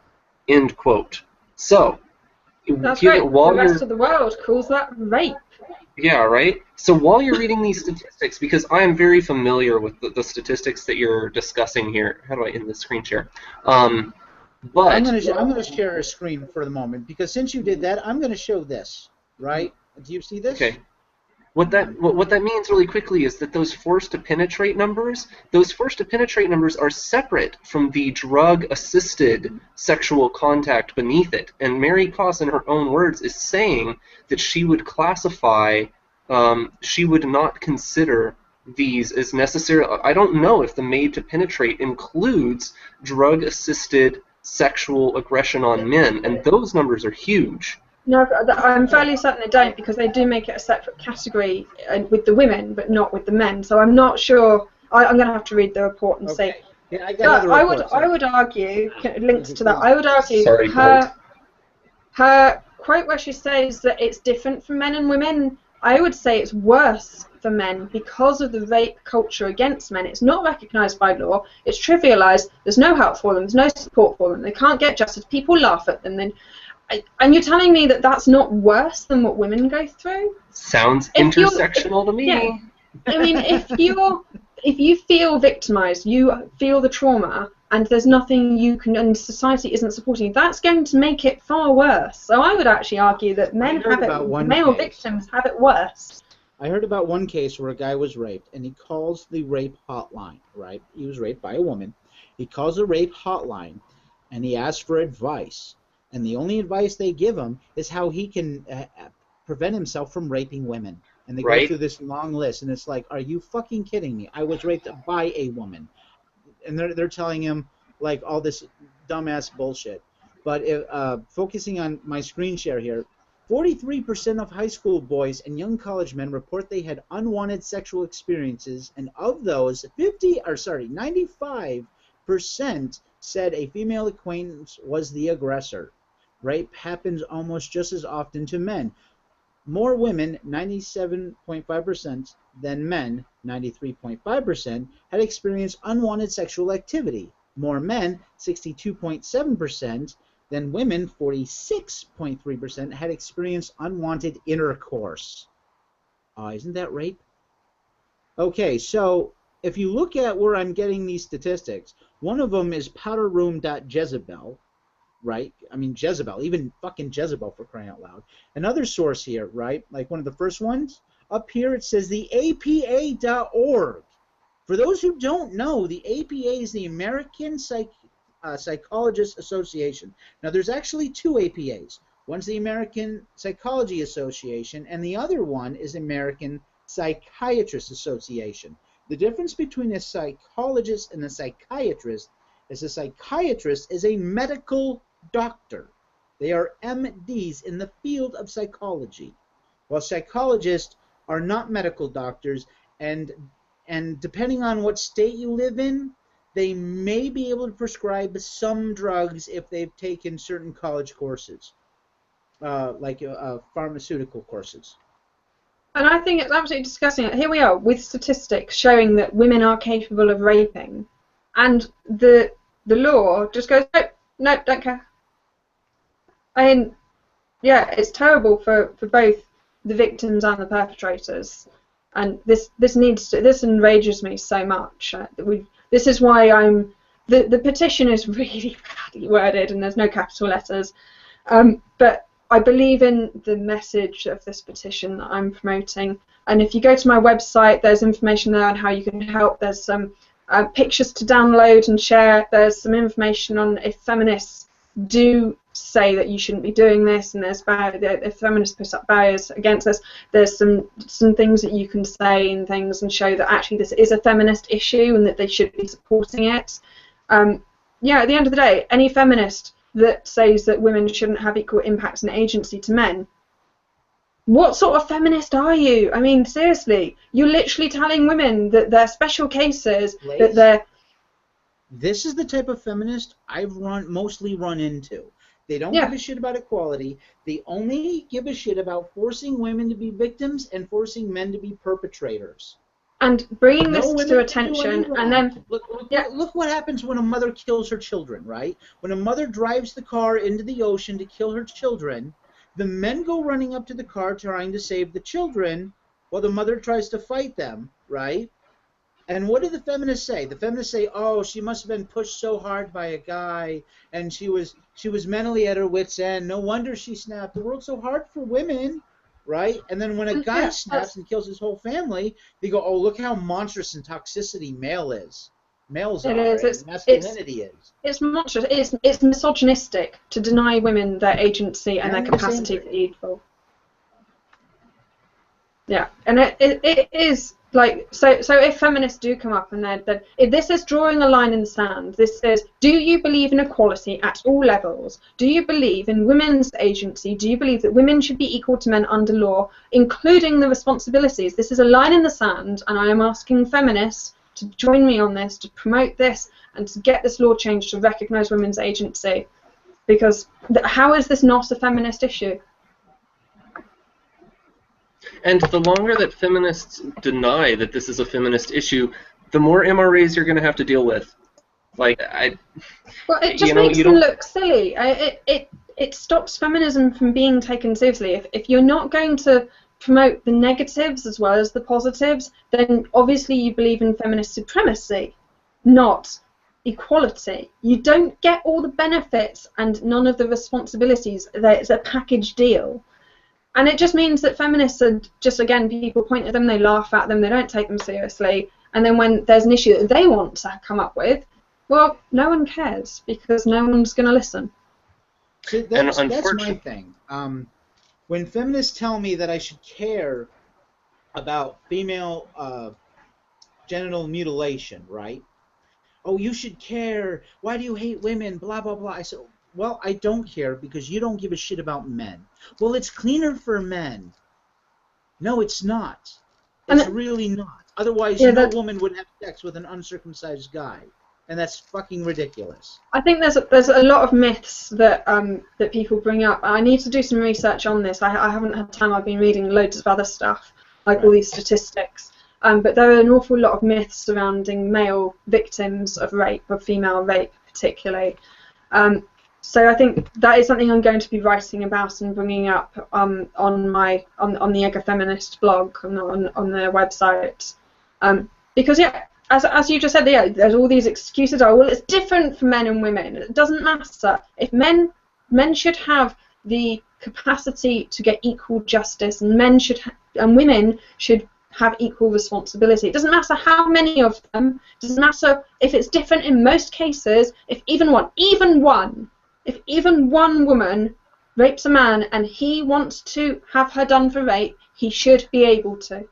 Speaker 2: End quote. So,
Speaker 3: That's right. The rest of the world calls that rape.
Speaker 2: Yeah, right? So while you're reading these statistics, because I am very familiar with the statistics that you're discussing here. How do I end the screen share? But
Speaker 1: I'm going to share a screen for the moment, because since you did that, I'm going to show this, right? Do you see this?
Speaker 2: Okay. What that means really quickly is that those forced to penetrate numbers are separate from the drug-assisted sexual contact beneath it. And Mary Koss, in her own words, is saying that she would classify, she would not consider these as necessary. I don't know if the made to penetrate includes drug-assisted sexual aggression on men, and those numbers are huge.
Speaker 3: No, I'm fairly certain they don't, because they do make it a separate category with the women, but not with the men. So I'm not sure. I'm going to have to read the report and see.
Speaker 1: Yeah, I
Speaker 3: would argue, links to that. I would argue
Speaker 2: Sorry,
Speaker 3: her quote where she says that it's different for men and women. I would say it's worse for men because of the rape culture against men. It's not recognised by law. It's trivialised. There's no help for them. There's no support for them. They can't get justice. People laugh at them. And you're telling me that that's not worse than what women go through?
Speaker 2: Sounds intersectional to me.
Speaker 3: Yeah. I mean, if you feel victimised, you feel the trauma, and there's nothing you can, and society isn't supporting you, that's going to make it far worse. So I would actually argue that male victims have it worse.
Speaker 1: I heard about one case where a guy was raped, and he calls the rape hotline, right? He was raped by a woman. He calls the rape hotline, and he asks for advice. And the only advice they give him is how he can prevent himself from raping women. And they go through this long list, and it's like, are you fucking kidding me? I was raped by a woman. And they're telling him, like, all this dumbass bullshit. But focusing on my screen share here, 43% of high school boys and young college men report they had unwanted sexual experiences, and of those, 95% said a female acquaintance was the aggressor. Rape happens almost just as often to men. More women, 97.5%, than men, 93.5%, had experienced unwanted sexual activity. More men, 62.7%, than women, 46.3%, had experienced unwanted intercourse. Isn't that rape? Okay, so if you look at where I'm getting these statistics, one of them is powderroom.jezebel. Right? I mean, Jezebel, even fucking Jezebel, for crying out loud. Another source here, right? Like one of the first ones, up here it says the APA.org. For those who don't know, the APA is the American Psychologists Association. Now, there's actually two APAs. One's the American Psychology Association, and the other one is American Psychiatrists Association. The difference between a psychologist and a psychiatrist is a psychiatrist is a medical doctor. They are MDs in the field of psychology, while psychologists are not medical doctors, and depending on what state you live in, they may be able to prescribe some drugs if they've taken certain college courses, like pharmaceutical courses.
Speaker 3: And I think it's absolutely disgusting. Here we are with statistics showing that women are capable of raping, and the law just goes, no, don't care. I mean, yeah, it's terrible for both the victims and the perpetrators, and this enrages me so much. This is why the petition is really badly worded, and there's no capital letters, but I believe in the message of this petition that I'm promoting. And if you go to my website, there's information there on how you can help. There's some pictures to download and share. There's some information on if feminists do say that you shouldn't be doing this, and if feminists put up barriers against this, there's some things that you can say and things and show that actually this is a feminist issue and that they should be supporting it. Yeah, at the end of the day, any feminist that says that women shouldn't have equal impact and agency to men, what sort of feminist are you? I mean, seriously, you're literally telling women that they're special cases,
Speaker 1: Blaise,
Speaker 3: that they're...
Speaker 1: This is the type of feminist I've mostly run into. They don't give a shit about equality. They only give a shit about forcing women to be victims and forcing men to be perpetrators.
Speaker 3: And bringing
Speaker 1: No
Speaker 3: this to attention, and then
Speaker 1: look what happens when a mother kills her children, right? When a mother drives the car into the ocean to kill her children, the men go running up to the car trying to save the children while the mother tries to fight them, right? And what do the feminists say? The feminists say, "Oh, she must have been pushed so hard by a guy, and she was mentally at her wit's end. No wonder she snapped. The world's so hard for women." Right? And then when a guy snaps and kills his whole family, they go, "Oh, look how monstrous and toxicity male is. Males are, and masculinity is."
Speaker 3: It's monstrous. It's misogynistic to deny women their agency and their capacity for evil. Yeah, and it is like so if feminists do come up and they're if this is drawing a line in the sand, this says, do you believe in equality at all levels? Do you believe in women's agency? Do you believe that women should be equal to men under law, including the responsibilities? This is a line in the sand, and I am asking feminists to join me on this, to promote this, and to get this law changed to recognise women's agency, because how is this not a feminist issue?
Speaker 2: And the longer that feminists deny that this is a feminist issue, the more MRAs you're going to have to deal with. Well,
Speaker 3: it just makes them look silly. It stops feminism from being taken seriously. If you're not going to promote the negatives as well as the positives, then obviously you believe in feminist supremacy, not equality. You don't get all the benefits and none of the responsibilities. It's a package deal. And it just means that feminists are just, again, people point at them, they laugh at them, they don't take them seriously, and then when there's an issue that they want to come up with, well, no one cares, because no one's going to listen.
Speaker 1: See, that's my thing. When feminists tell me that I should care about female genital mutilation, right? Oh, you should care. Why do you hate women? Blah, blah, blah. I said, well, I don't care because you don't give a shit about men. Well, it's cleaner for men. No, it's not. It's really not. Otherwise, no woman would have sex with an uncircumcised guy, and that's fucking ridiculous.
Speaker 3: I think there's a lot of myths that that people bring up. I need to do some research on this. I haven't had time. I've been reading loads of other stuff, like all these statistics. But there are an awful lot of myths surrounding male victims of rape, of female rape particularly. So I think that is something I'm going to be writing about and bringing up on the Ega Feminist blog on their website, because as you just said, there's all these excuses. Oh, well, it's different for men and women. It doesn't matter. If men should have the capacity to get equal justice, and women should have equal responsibility. It doesn't matter how many of them. It doesn't matter if it's different in most cases. If even one woman rapes a man and he wants to have her done for rape, he should be able to.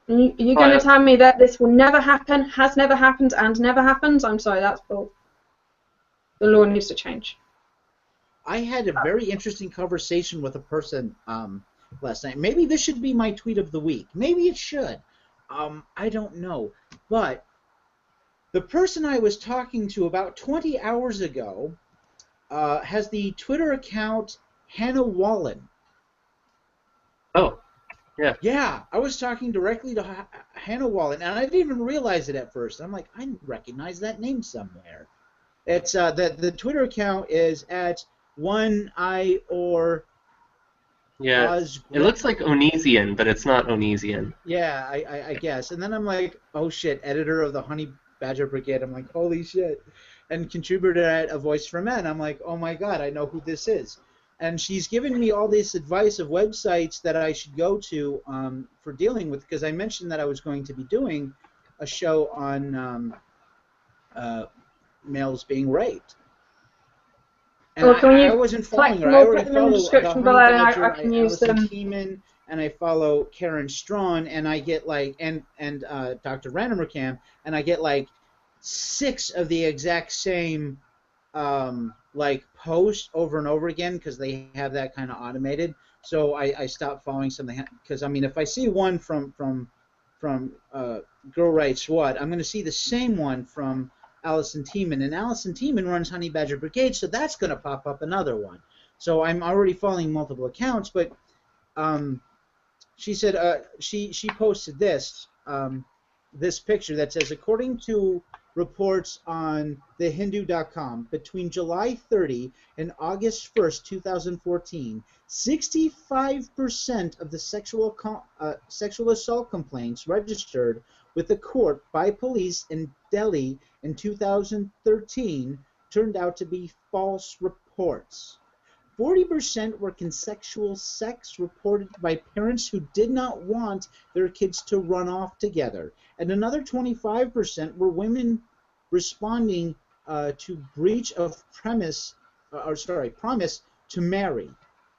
Speaker 3: You're going to tell me that this will never happen, has never happened, and never happens? I'm sorry, that's bull. The law needs to change.
Speaker 1: I had a very interesting conversation with a person last night. Maybe this should be my tweet of the week. Maybe it should. I don't know. But the person I was talking to about 20 hours ago has the Twitter account Hannah Wallen.
Speaker 2: Oh, yeah.
Speaker 1: Yeah, I was talking directly to Hannah Wallen, and I didn't even realize it at first. I'm like, I recognize that name somewhere. It's the Twitter account is at @1IOR.
Speaker 2: Yeah, it looks like Onesian, but it's not Onesian.
Speaker 1: Yeah, I guess. And then I'm like, oh shit, editor of the Honey Badger Brigade. I'm like, holy shit. And contributor at A Voice for Men. I'm like, oh my god, I know who this is. And she's given me all this advice of websites that I should go to for dealing with, because I mentioned that I was going to be doing a show on males being raped. And I wasn't following her. I already follow the Honey Badger, Alison Keenan, and I follow Karen Strawn, and I get like, and Dr. Random Cam, and I get like 6 of the exact same like posts over and over again, because they have that kind of automated. So I stopped following something, because I mean, if I see one from Girl Writes What, I'm going to see the same one from Allison Tiemann, and Allison Tiemann runs Honey Badger Brigade, so that's going to pop up another one. So I'm already following multiple accounts, but she said she posted this this picture that says, according to reports on thehindu.com, between July 30 and August 1st, 2014, 65% of the sexual assault complaints registered with the court by police in Delhi in 2013 turned out to be false reports. 40% were consensual sex reported by parents who did not want their kids to run off together. And another 25% were women responding to breach of promise to marry.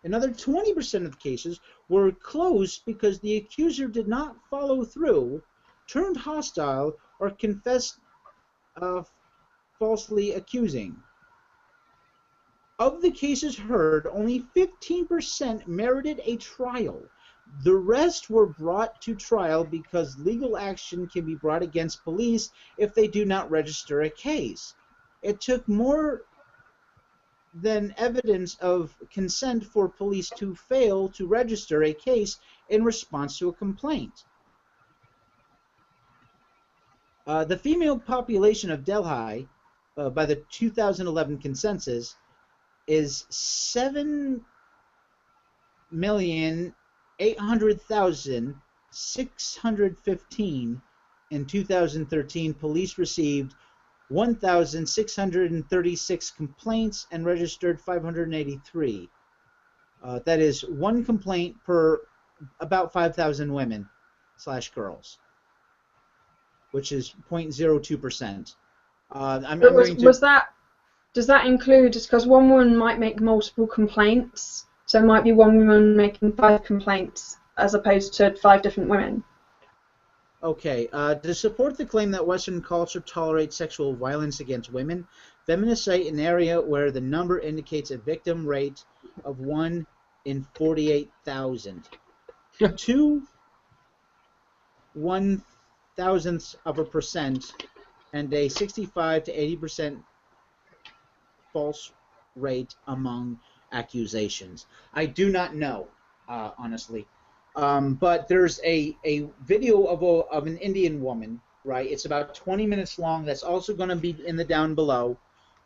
Speaker 1: Another 20% of cases were closed because the accuser did not follow through, turned hostile, or confessed falsely accusing. Of the cases heard, only 15% merited a trial. The rest were brought to trial because legal action can be brought against police if they do not register a case. It took more than evidence of consent for police to fail to register a case in response to a complaint. The female population of Delhi, by the 2011 census, is 7,800,615. In 2013, police received 1,636 complaints and registered 583. That is one complaint per about 5,000 women / girls, which is 0.02%.
Speaker 3: Does that include, because one woman might make multiple complaints, so it might be one woman making 5 complaints as opposed to 5 different women?
Speaker 1: Okay, to support the claim that Western culture tolerates sexual violence against women, feminists cite an area where the number indicates a victim rate of 1 in 48,000. 2 0.001% and a 65 to 80% false rate among accusations. I do not know, honestly. But there's a video of an Indian woman, right? It's about 20 minutes long. That's also going to be in the down below.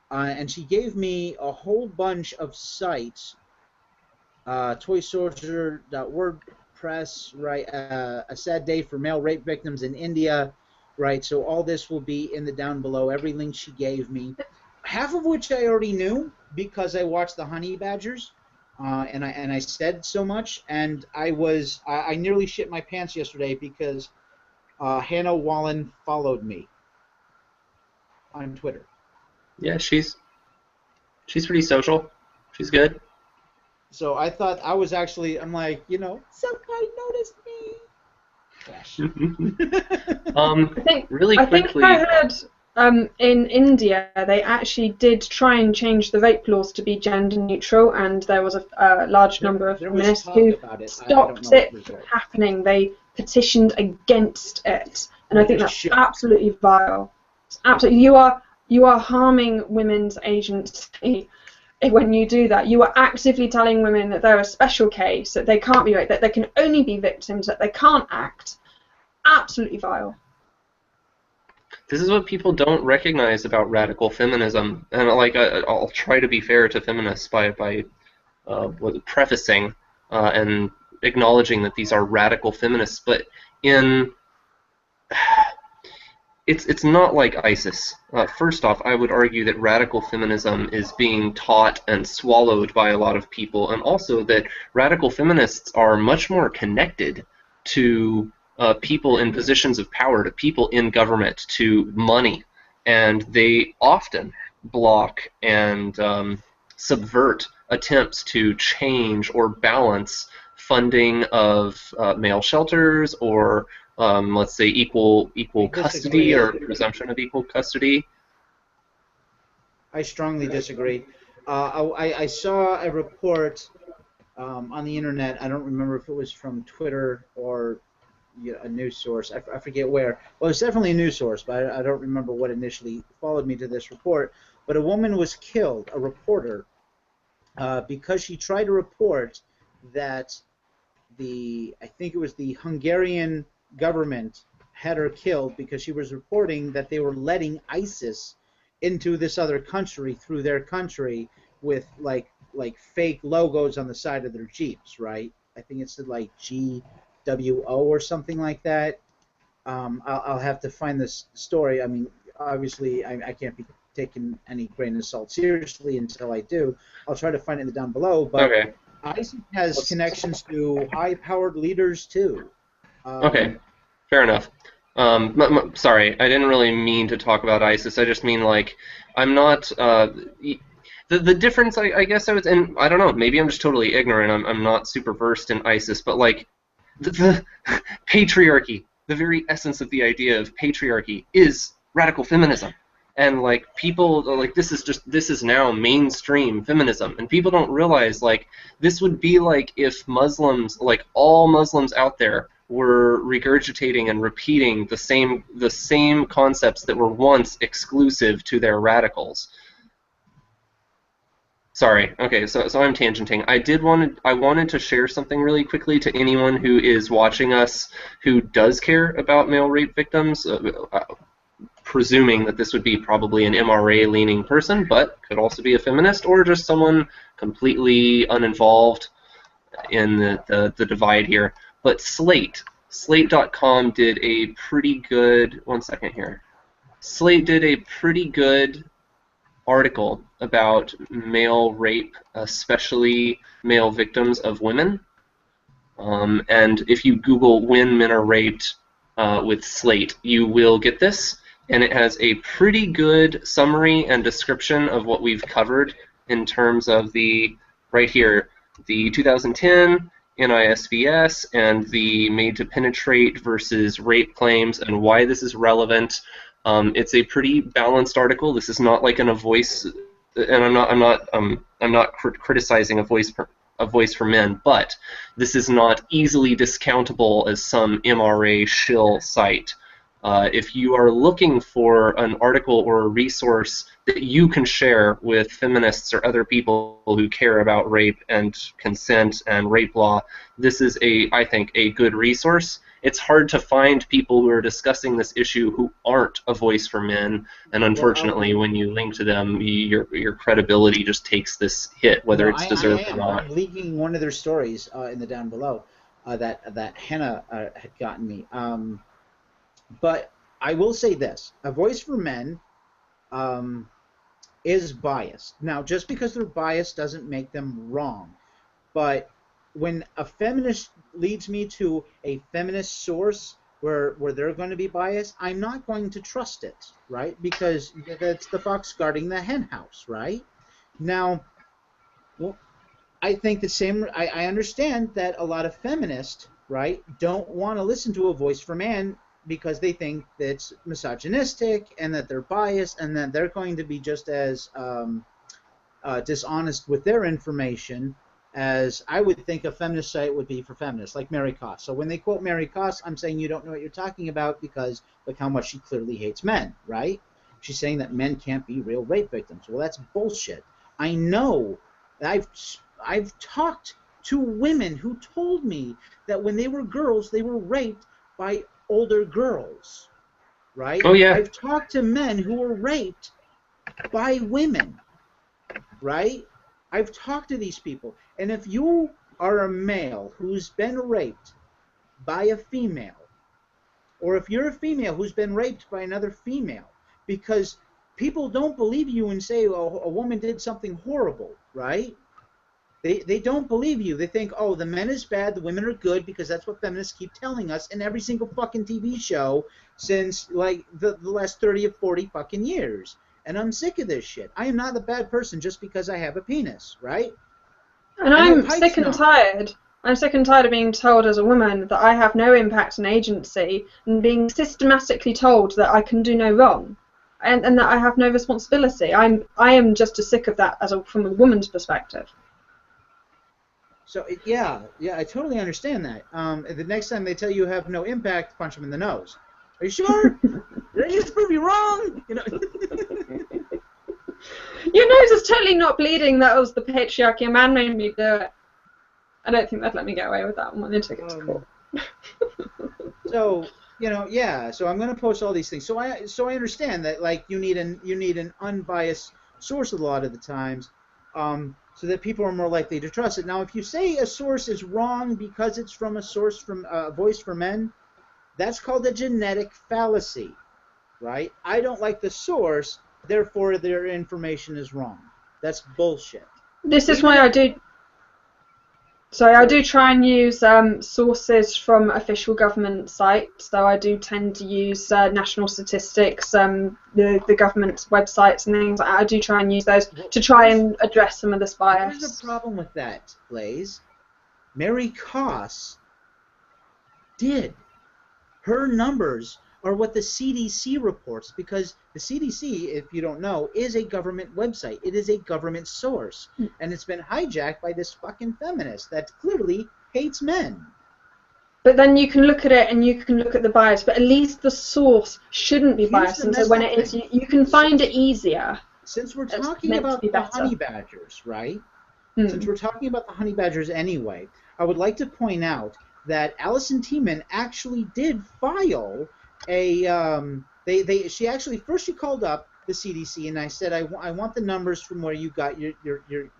Speaker 1: And she gave me a whole bunch of sites. ToySoldier.wordpress, right? A sad day for male rape victims in India, right? So all this will be in the down below. Every link she gave me, half of which I already knew because I watched the Honey Badgers. And I said so much, and I nearly shit my pants yesterday because Hannah Wallen followed me on Twitter.
Speaker 2: Yeah, she's pretty social. She's good.
Speaker 1: So I thought I'm like, somebody noticed me.
Speaker 2: Really quickly.
Speaker 3: I heard in India they actually did try and change the rape laws to be gender neutral, and there was a large number of feminists who stopped it from happening. They petitioned against it, and I think that's absolutely vile. It's absolutely, you are harming women's agency when you do that. You are actively telling women that they're a special case, that they can't be raped, that they can only be victims, that they can't act. Absolutely vile.
Speaker 2: This is what people don't recognize about radical feminism, and I'll try to be fair to feminists by prefacing and acknowledging that these are radical feminists, but it's not like ISIS. First off, I would argue that radical feminism is being taught and swallowed by a lot of people, and also that radical feminists are much more connected to people in positions of power, to people in government, to money, and they often block and subvert attempts to change or balance funding of male shelters or let's say equal custody or presumption of equal custody.
Speaker 1: I strongly disagree. I saw a report on the internet. I don't remember if it was from Twitter or a news source. I forget where. Well, it's definitely a news source, but I don't remember what initially followed me to this report. But a woman was killed, a reporter, because she tried to report that I think it was the Hungarian government had her killed because she was reporting that they were letting ISIS into this other country through their country with like fake logos on the side of their Jeeps, right? I think it's like GWO or something like that. I'll have to find this story. I mean, obviously, I can't be taking any grain of salt seriously until I do. I'll try to find it down below, but
Speaker 2: Okay.
Speaker 1: ISIS has connections to high-powered leaders too.
Speaker 2: Okay, fair enough. Sorry, I didn't really mean to talk about ISIS. I just mean, like, I'm not... the difference, I guess I was... And I don't know, maybe I'm just totally ignorant. I'm not super versed in ISIS, but, like, the patriarchy, the very essence of the idea of patriarchy is radical feminism. And, like, people, like, this is now mainstream feminism. And people don't realize, like, this would be like if Muslims, like, all Muslims out there were regurgitating and repeating the same concepts that were once exclusive to their radicals. Sorry. Okay, so I'm tangenting. I wanted to share something really quickly to anyone who is watching us who does care about male rape victims. Presuming that this would be probably an MRA-leaning person, but could also be a feminist or just someone completely uninvolved in the divide here. But Slate.com did a pretty good... One second here. Slate did a pretty good article about male rape, especially male victims of women. And if you Google when men are raped with Slate, you will get this. And it has a pretty good summary and description of what we've covered in terms of the, right here, the 2010 NISVS and the made to penetrate versus rape claims and why this is relevant. It's a pretty balanced article. This is not like a voice, and I'm not criticizing a voice for men, but this is not easily discountable as some MRA shill site. If you are looking for an article or a resource that you can share with feminists or other people who care about rape and consent and rape law, this is, I think, a good resource. It's hard to find people who are discussing this issue who aren't a voice for men, and unfortunately, when you link to them, your credibility just takes this hit, whether it's deserved or not.
Speaker 1: I'm linking one of their stories in the down below that Hannah had gotten me. But I will say this: a voice for men is biased. Now, just because they're biased doesn't make them wrong. But when a feminist leads me to a feminist source where they're going to be biased, I'm not going to trust it, right? Because that's the fox guarding the hen house, right? Now, well, I think the same. I understand that a lot of feminists, right, don't want to listen to a voice for man because they think that it's misogynistic and that they're biased and that they're going to be just as dishonest with their information as I would think a feminist site would be for feminists, like Mary Koss. So when they quote Mary Koss, I'm saying you don't know what you're talking about because look how much she clearly hates men, right? She's saying that men can't be real rape victims. Well, that's bullshit. I know. I've talked to women who told me that when they were girls, they were raped by older girls, right?
Speaker 2: Oh, yeah.
Speaker 1: I've talked to men who were raped by women, right? I've talked to these people. And if you are a male who's been raped by a female, or if you're a female who's been raped by another female, because people don't believe you and say, oh, a woman did something horrible, right? They don't believe you. They think, oh, the men is bad, the women are good, because that's what feminists keep telling us in every single fucking TV show since, like, the last 30 or 40 fucking years. And I'm sick of this shit. I am not a bad person just because I have a penis, right?
Speaker 3: And I'm sick and tired. I'm sick and tired of being told as a woman that I have no impact and agency and being systematically told that I can do no wrong and that I have no responsibility. I am just as sick of that from a woman's perspective.
Speaker 1: So yeah, I totally understand that. The next time they tell you have no impact, punch them in the nose. Are you sure? Did I just prove you wrong? You know.
Speaker 3: Your nose is totally not bleeding. That was the patriarchy. A man made me do it. I don't think they'd let me get away with that one when they took it to court.
Speaker 1: So yeah. So I'm going to post all these things. So I understand that like you need an unbiased source a lot of the times, so that people are more likely to trust it. Now, if you say a source is wrong because it's from a source from Voice for Men, that's called a genetic fallacy, right? I don't like the source, therefore their information is wrong. That's bullshit.
Speaker 3: This is why I do. Sorry, I do try and use sources from official government sites. So I do tend to use national statistics, the government's websites and things. I do try and use those to try and address some of this bias.
Speaker 1: There's a problem with that, Blaise. Mary Koss did. Her numbers are what the CDC reports, because the CDC, if you don't know, is a government website. It is a government source. And it's been hijacked by this fucking feminist that clearly hates men.
Speaker 3: But then you can look at it and you can look at the bias, but at least the source shouldn't be biased. And so when it is, you can find it easier.
Speaker 1: Since we're talking about the honey badgers, right? Since we're talking about the honey badgers anyway, I would like to point out that Alison Tiemann actually did file a she actually first she called up the CDC and I said I want the numbers from where you got your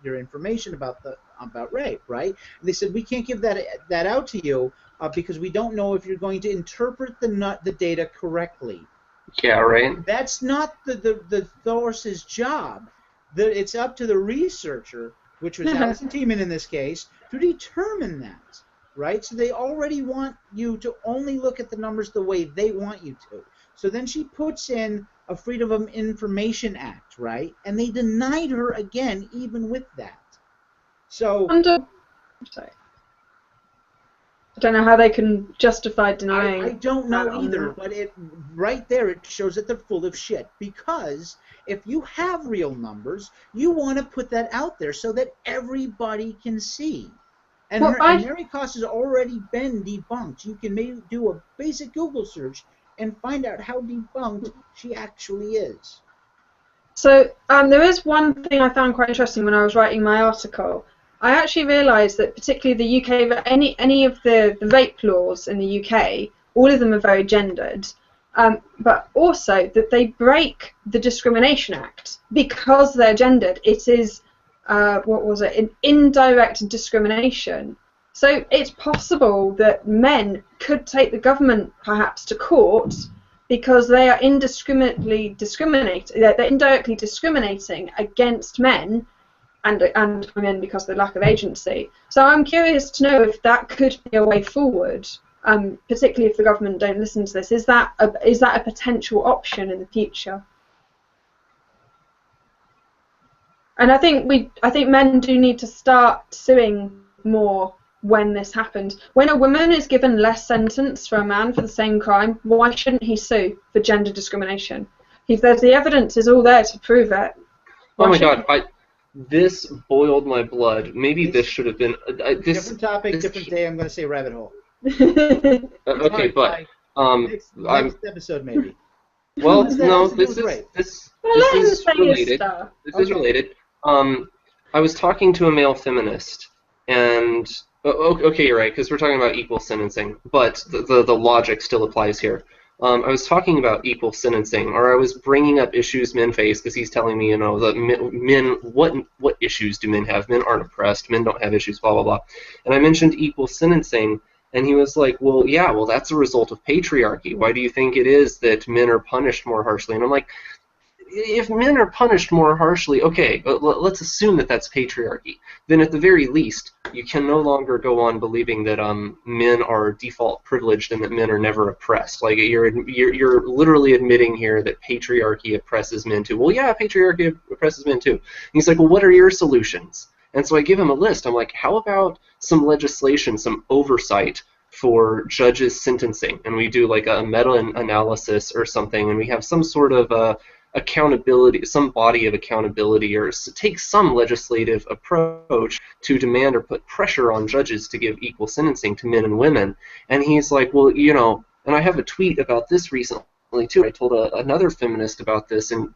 Speaker 1: information about rape, right? And they said we can't give that out to you because we don't know if you're going to interpret the data correctly.
Speaker 2: Yeah, right.
Speaker 1: That's not the source's job. It's up to the researcher, which was Alison Tiemann in this case, to determine that. Right? So they already want you to only look at the numbers the way they want you to. So then she puts in a Freedom of Information Act, right? And they denied her again, even with that. So
Speaker 3: sorry. I don't know how they can justify denying.
Speaker 1: I don't know either, but right there it shows that they're full of shit. Because if you have real numbers, you want to put that out there so that everybody can see. And Mary Koss has already been debunked. You can maybe do a basic Google search and find out how debunked she actually is.
Speaker 3: So there is one thing I found quite interesting when I was writing my article. I actually realised that particularly the UK, any of the rape laws in the UK, all of them are very gendered, but also that they break the Discrimination Act because they're gendered. It is an indirect discrimination. So it's possible that men could take the government perhaps to court because they are indiscriminately discriminating. They're indirectly discriminating against men and women because of the lack of agency. So I'm curious to know if that could be a way forward, particularly if the government don't listen to this. Is that a potential option in the future? And I think men do need to start suing more when this happens. When a woman is given less sentence for a man for the same crime, why shouldn't he sue for gender discrimination? If there's the evidence is all there to prove it.
Speaker 2: Oh my God! This boiled my blood. Maybe this should have been
Speaker 1: different topic, different day. I'm going to say rabbit hole.
Speaker 2: Okay, but
Speaker 1: next episode maybe.
Speaker 2: Well, no, this is related. This is related. I was talking to a male feminist, and okay, you're right, because we're talking about equal sentencing, but the logic still applies here. I was talking about equal sentencing, or I was bringing up issues men face, because he's telling me, that men, what issues do men have? Men aren't oppressed. Men don't have issues. Blah blah blah. And I mentioned equal sentencing, and he was like, well, yeah, well, that's a result of patriarchy. Why do you think it is that men are punished more harshly? And I'm like, if men are punished more harshly, okay, but let's assume that that's patriarchy. Then at the very least, you can no longer go on believing that men are default privileged and that men are never oppressed. Like you're literally admitting here that patriarchy oppresses men too. Well, yeah, patriarchy oppresses men too. And he's like, well, what are your solutions? And so I give him a list. I'm like, how about some legislation, some oversight for judges sentencing? And we do like a meta-analysis or something, and we have some sort of accountability, some body of accountability, or take some legislative approach to demand or put pressure on judges to give equal sentencing to men and women. And he's like, well, you know, and I have a tweet about this recently too. I told another feminist about this, and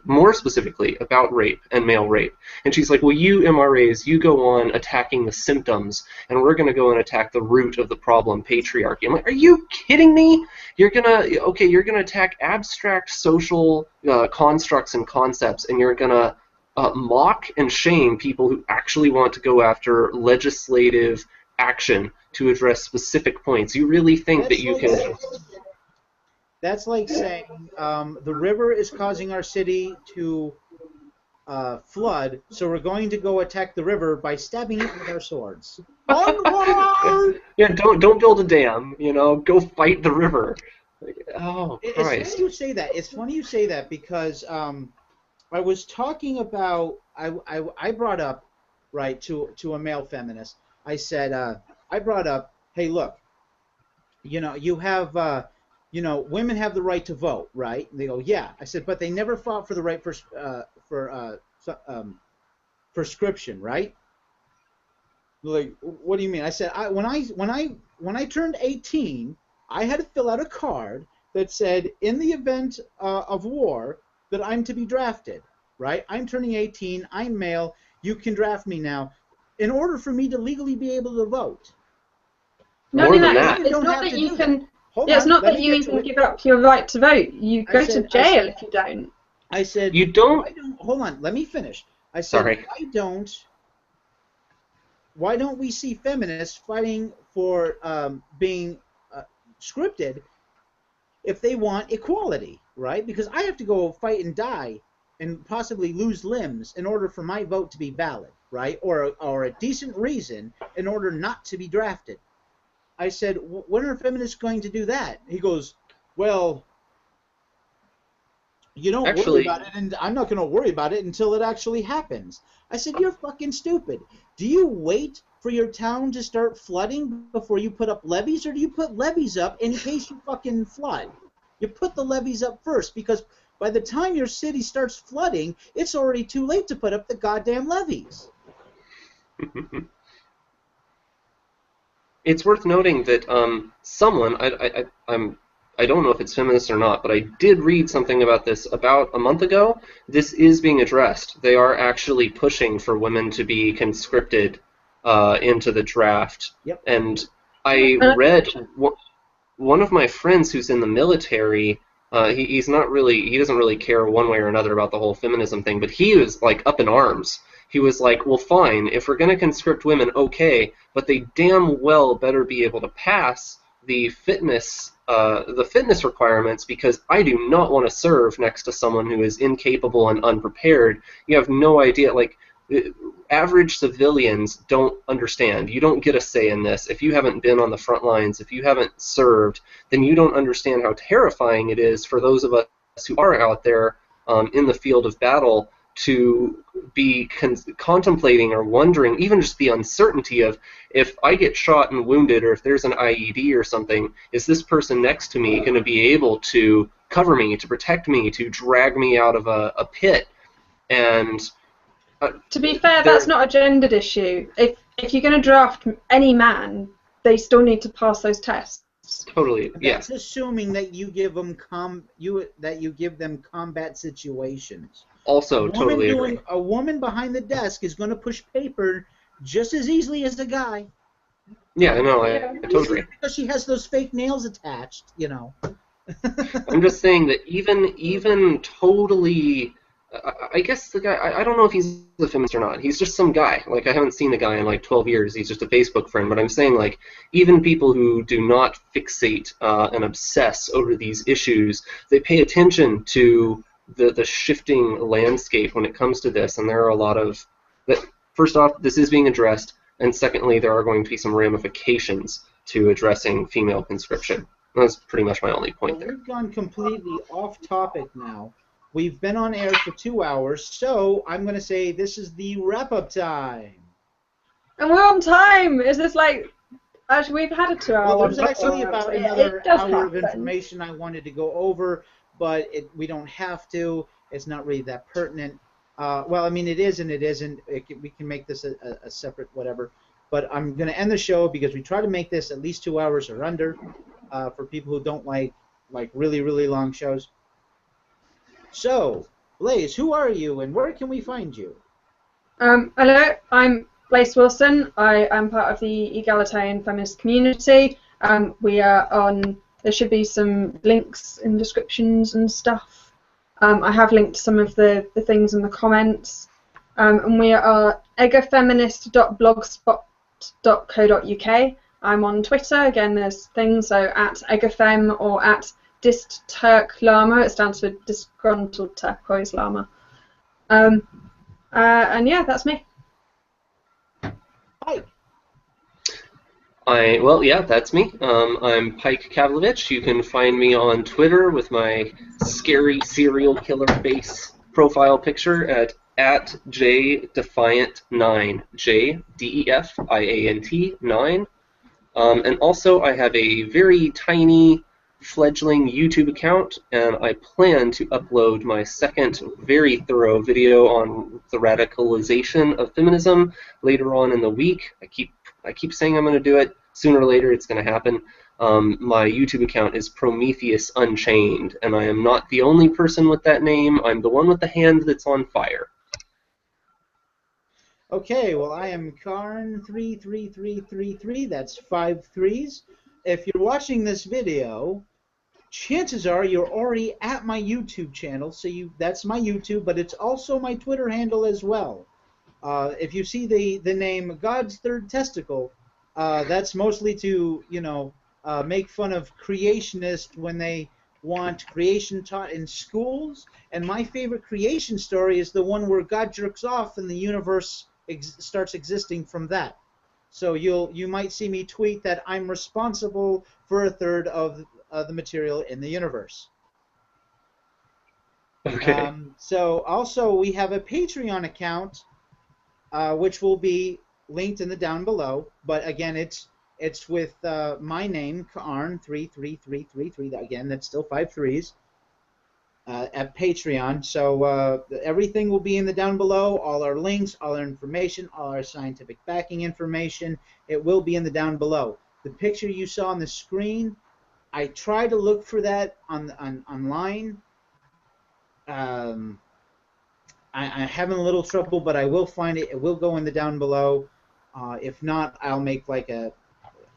Speaker 2: more specifically about rape and male rape. And she's like, well, you MRAs, you go on attacking the symptoms, and we're going to go and attack the root of the problem, patriarchy. I'm like, are you kidding me? You're going to attack abstract social constructs and concepts, and you're going to mock and shame people who actually want to go after legislative action to address specific points. You really think that you can...
Speaker 1: That's like saying the river is causing our city to flood, so we're going to go attack the river by stabbing it with our swords.
Speaker 2: Yeah, don't build a dam. You know, go fight the river. Like, oh, Christ.
Speaker 1: It's funny you say that. It's funny you say that because I was talking about I brought up right to a male feminist. I said I brought up, hey, look, you know, you have. You know, women have the right to vote, right? And they go, yeah. I said, but they never fought for the right for prescription, right? They're like, what do you mean? I said, when I turned 18, I had to fill out a card that said, in the event of war, that I'm to be drafted, right? I'm turning 18. I'm male. You can draft me now, in order for me to legally be able to vote.
Speaker 3: Not only that, it's not that you can. It's not that you even give up your right to vote. You go to jail if you don't.
Speaker 1: I said,
Speaker 2: you don't.
Speaker 1: Hold on, let me finish. I said,
Speaker 2: sorry.
Speaker 1: Why don't we see feminists fighting for being scripted if they want equality, right? Because I have to go fight and die and possibly lose limbs in order for my vote to be valid, right? Or a decent reason in order not to be drafted. I said, when are feminists going to do that? He goes, well, you don't worry about it, and I'm not going to worry about it until it actually happens. I said, you're fucking stupid. Do you wait for your town to start flooding before you put up levees, or do you put levees up in case you fucking flood? You put the levees up first, because by the time your city starts flooding, it's already too late to put up the goddamn levees.
Speaker 2: It's worth noting that someone, I don't know if it's feminist or not, but I did read something about this about a month ago. This is being addressed. They are actually pushing for women to be conscripted into the draft.
Speaker 1: Yep.
Speaker 2: And I read one of my friends who's in the military. He doesn't really care one way or another about the whole feminism thing, but he was like up in arms. He was like, well, fine, if we're going to conscript women, okay, but they damn well better be able to pass the fitness requirements, because I do not want to serve next to someone who is incapable and unprepared. You have no idea. Like, average civilians don't understand. You don't get a say in this. If you haven't been on the front lines, if you haven't served, then you don't understand how terrifying it is for those of us who are out there in the field of battle to be contemplating or wondering, even just the uncertainty of, if I get shot and wounded, or if there's an IED or something, is this person next to me going to be able to cover me, to protect me, to drag me out of a pit? And
Speaker 3: to be fair, that's not a gendered issue. If you're going to draft any man, they still need to pass those tests.
Speaker 2: Totally, yeah.
Speaker 1: That's assuming that you give them combat situations.
Speaker 2: Also, totally agree.
Speaker 1: A woman behind the desk is going to push paper just as easily as the guy.
Speaker 2: Yeah, no, I totally agree.
Speaker 1: Because she has those fake nails attached, you know.
Speaker 2: I'm just saying that even totally, I guess the guy, I don't know if he's a feminist or not. He's just some guy. Like, I haven't seen the guy in like 12 years. He's just a Facebook friend. But I'm saying, like, even people who do not fixate and obsess over these issues, they pay attention to the shifting landscape when it comes to this, and there are a lot of that. First off, this is being addressed, and secondly, there are going to be some ramifications to addressing female conscription. That's pretty much my only point there.
Speaker 1: We've gone completely off topic now. We've been on air for 2 hours, so I'm going to say this is the wrap-up time.
Speaker 3: And we're on time. Is this like? Actually, we've had a 2 hour.
Speaker 1: Well, there's actually about another hour of information I wanted to go over, but we don't have to. it's not really that pertinent. Well, I mean, it is and it isn't. We can make this a separate whatever. But I'm going to end the show because we try to make this at least 2 hours or under for people who don't like really, really long shows. So, Blaise, who are you and where can we find you?
Speaker 3: Hello, I'm Blaise Wilson. I am part of the Egalitarian Feminist community. We are on, there should be some links in descriptions and stuff. I have linked some of the things in the comments. And we are egafeminist.blogspot.co.uk. I'm on Twitter, again there's things, so at egafem or at distturklama, it stands for disgruntled turquoise llama. And yeah, that's me.
Speaker 1: Hi.
Speaker 2: Well, yeah, that's me. I'm Pike Kavlovich. You can find me on Twitter with my scary serial killer face profile picture at JDefiant9, JDEFIANT 9. And also, I have a very tiny fledgling YouTube account, and I plan to upload my second very thorough video on the radicalization of feminism later on in the week. I keep saying I'm going to do it. Sooner or later, it's going to happen. My YouTube account is Prometheus Unchained, and I am not the only person with that name. I'm the one with the hand that's on fire.
Speaker 1: Okay, well, I am Karn33333. That's 5 3s. If you're watching this video, chances are you're already at my YouTube channel. So that's my YouTube, but it's also my Twitter handle as well. If you see the name God's Third Testicle, that's mostly to, make fun of creationists when they want creation taught in schools. And my favorite creation story is the one where God jerks off and the universe starts existing from that. So you might see me tweet that I'm responsible for a third of the material in the universe.
Speaker 2: Okay.
Speaker 1: So also we have a Patreon account, which will be linked in the down below. But again, it's with my name, Karn33333. Again, that's still 5 3s. At Patreon. So everything will be in the down below. All our links, all our information, all our scientific backing information. It will be in the down below. The picture you saw on the screen, I try to look for that online. I'm having a little trouble, but I will find it. It will go in the down below. If not, I'll make a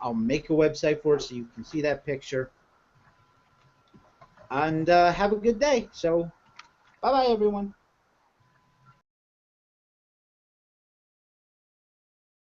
Speaker 1: website for it so you can see that picture. And have a good day. So, bye-bye, everyone.